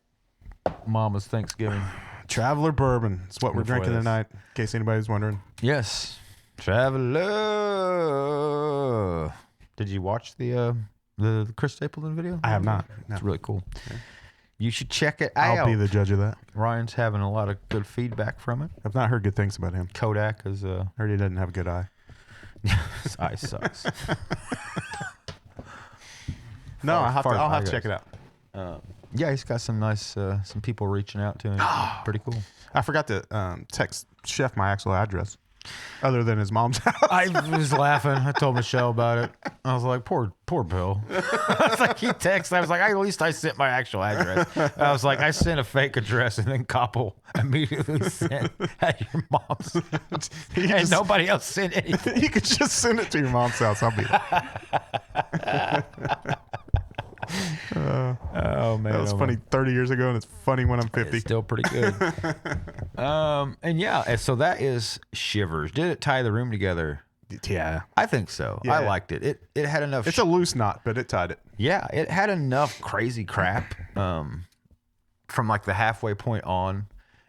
mama's Thanksgiving. Traveler bourbon. It's what we're drinking tonight, in case anybody's wondering. Yes. Traveler. Did you watch the Chris Stapleton video? I have not. No. It's really cool. Okay. You should check it out. I'll be the judge of that. Ryan's having a lot of good feedback from it. I've not heard good things about him. Kodak is heard he doesn't have a good eye. His eye sucks. No, I'll have to check it out. Yeah, he's got some nice some people reaching out to him. Pretty cool. I forgot to text Chef my actual address, other than his mom's house. I was laughing. I told Michelle about it. I was like, poor Bill. I was like, he texted. I was like, at least I sent my actual address. I was like, I sent a fake address, and then Koppel immediately sent at your mom's. And nobody else sent anything. You could just send it to your mom's house. I'll be oh man, that was funny 30 years ago, and it's funny when I'm 50. It's still pretty good. And so that is Shivers. Did it tie the room together? Yeah, I think so. Yeah. I liked it. It had enough. It's a loose knot, but it tied it. Yeah, it had enough crazy crap from like the halfway point on,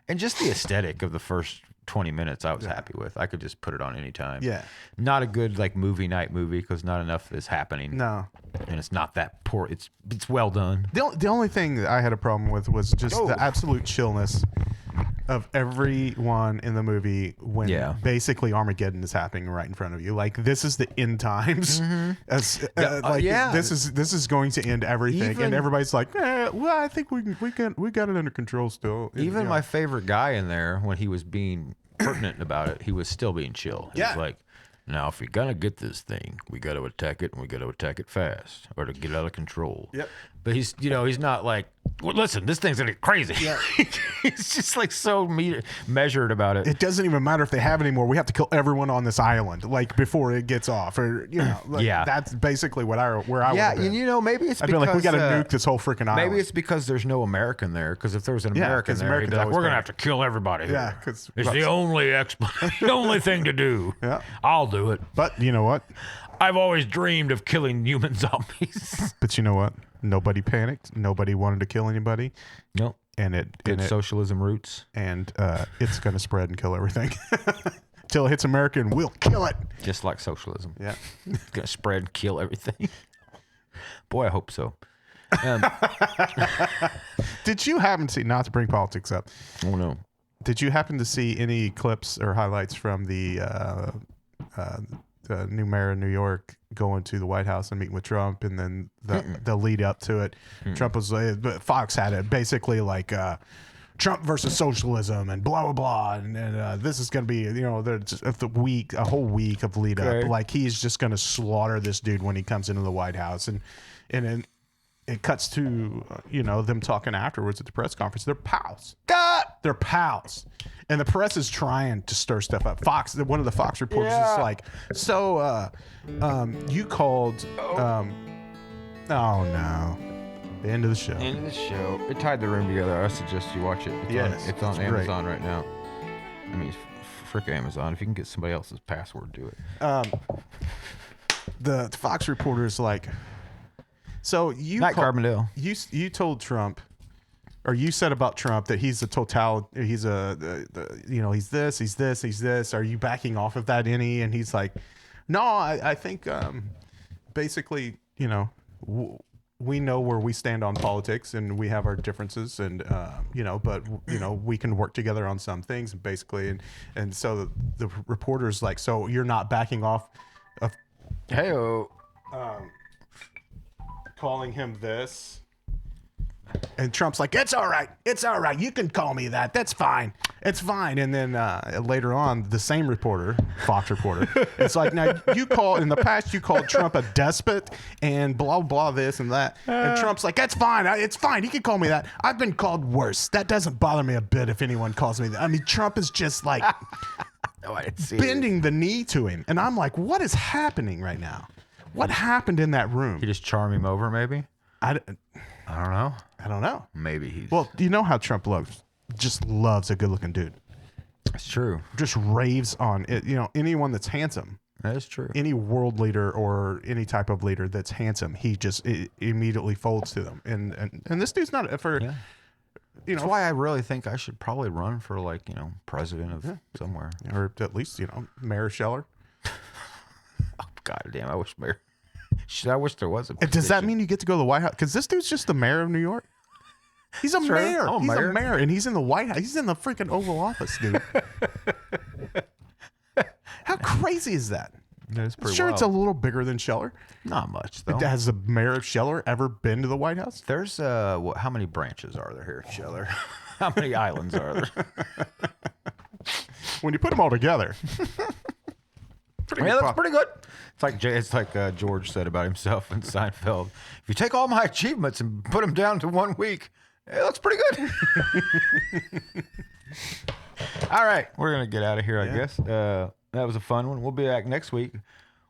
and just the aesthetic of the first 20 minutes I was happy with. I could just put it on any time. Yeah. Not a good like movie night movie because not enough is happening. No. And it's not that poor. It's well done. The only thing that I had a problem with was just the absolute chillness of everyone in the movie when basically Armageddon is happening right in front of you. Like, this is the end times. This is going to end everything. And everybody's like, well, I think we got it under control still. Even my favorite guy in there, when he was being pertinent about it, he was still being chill. He was like, now, if you're going to get this thing, we got to attack it, and we got to attack it fast or to get out of control. Yep. But he's not like well, listen, this thing's gonna get crazy. Yeah. It's just like so measured about it. It doesn't even matter if they have any more. We have to kill everyone on this island, like before it gets off, or like, Yeah. That's basically where I would have Yeah, been. maybe it's I'd because be like, we got to nuke this whole freaking island. maybe it's because there's no American there. Because if there was an American 'cause there, Americans he'd be like, always we're gonna think- have to kill everybody. Yeah, here. 'cause- it's the only the only thing to do. Yeah. I'll do it. But you know what? I've always dreamed of killing human zombies. But you know what? Nobody panicked. Nobody wanted to kill anybody, No. and Good socialism roots. it's going to spread and kill everything till it hits America, and we'll kill it. Just like socialism. Yeah. It's gonna spread and kill everything. Boy, I hope so. Did you happen to see? Not to bring politics up. Oh no. Did you happen to see any clips or highlights from the new mayor of New York going to the White House and meeting with Trump, and then the lead up to it? Trump was Fox had it basically like Trump versus socialism and blah blah blah, and this is going to be a whole week of lead up. Okay. Like he's just going to slaughter this dude when he comes into the White House, and then it cuts to them talking afterwards at the press conference. They're pals. They're pals, and the press is trying to stir stuff up. One of the Fox reporters is like, "So, you called? Oh no, the end of the show. End of the show. It tied the room together. I suggest you watch it. It's on great. Amazon right now. I mean, frick Amazon. If you can get somebody else's password, do it. The Fox reporter is like, so Not Carbondale. You told Trump, or you said about Trump that he's he's this, he's this, he's this. Are you backing off of that any? And he's like, no, I think basically, we know where we stand on politics, and we have our differences, and but we can work together on some things, basically. And so the reporter's like, so you're not backing off of Hey-o. calling him this? And Trump's like, it's all right. You can call me that. That's fine. It's fine. And then later on, the same reporter, Fox reporter, it's like, now in the past, you called Trump a despot and blah, blah, this and that. And Trump's like, that's fine. It's fine. He can call me that. I've been called worse. That doesn't bother me a bit if anyone calls me that. I mean, Trump is just like bending the knee to him. And I'm like, what is happening right now? What happened in that room? He just charm him over, maybe? I don't know. Maybe he's... Well, you know how Trump just loves a good-looking dude. That's true. Just raves on it. Anyone that's handsome. That is true. Any world leader or any type of leader that's handsome, he just immediately folds to them. And this dude's not for. Yeah. That's why I really think I should probably run for president of somewhere. Or at least Mayor Scheller. Oh, God damn! I wish mayor. I wish there was a. And does that mean you get to go to the White House? Because this dude's just the mayor of New York. He's a mayor. I'm a He's mayor. a mayor, and he's in the White House. He's in the freaking Oval Office, dude. How crazy is that? That's pretty Sure, wild. it's a little bigger than Scheller. Not much though. Has the mayor of Scheller ever been to the White House? There's how many branches are there here at Scheller? How many islands are there? When you put them all together, That's pretty good. It's like George said about himself in Seinfeld. If you take all my achievements and put them down to 1 week, it looks pretty good. All right, we're gonna get out of here, I guess. That was a fun one. We'll be back next week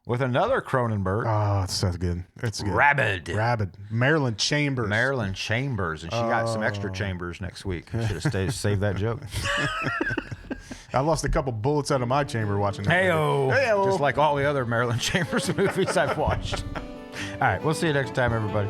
with another Cronenberg. oh, it's so good. It's good. Rabid. Marilyn Chambers. Marilyn Chambers, and she got some extra chambers next week. Should have saved that joke. I lost a couple bullets out of my chamber watching that. Heyo. movie. Heyo. Just like all the other Marilyn Chambers movies I've watched. All right, we'll see you next time, everybody.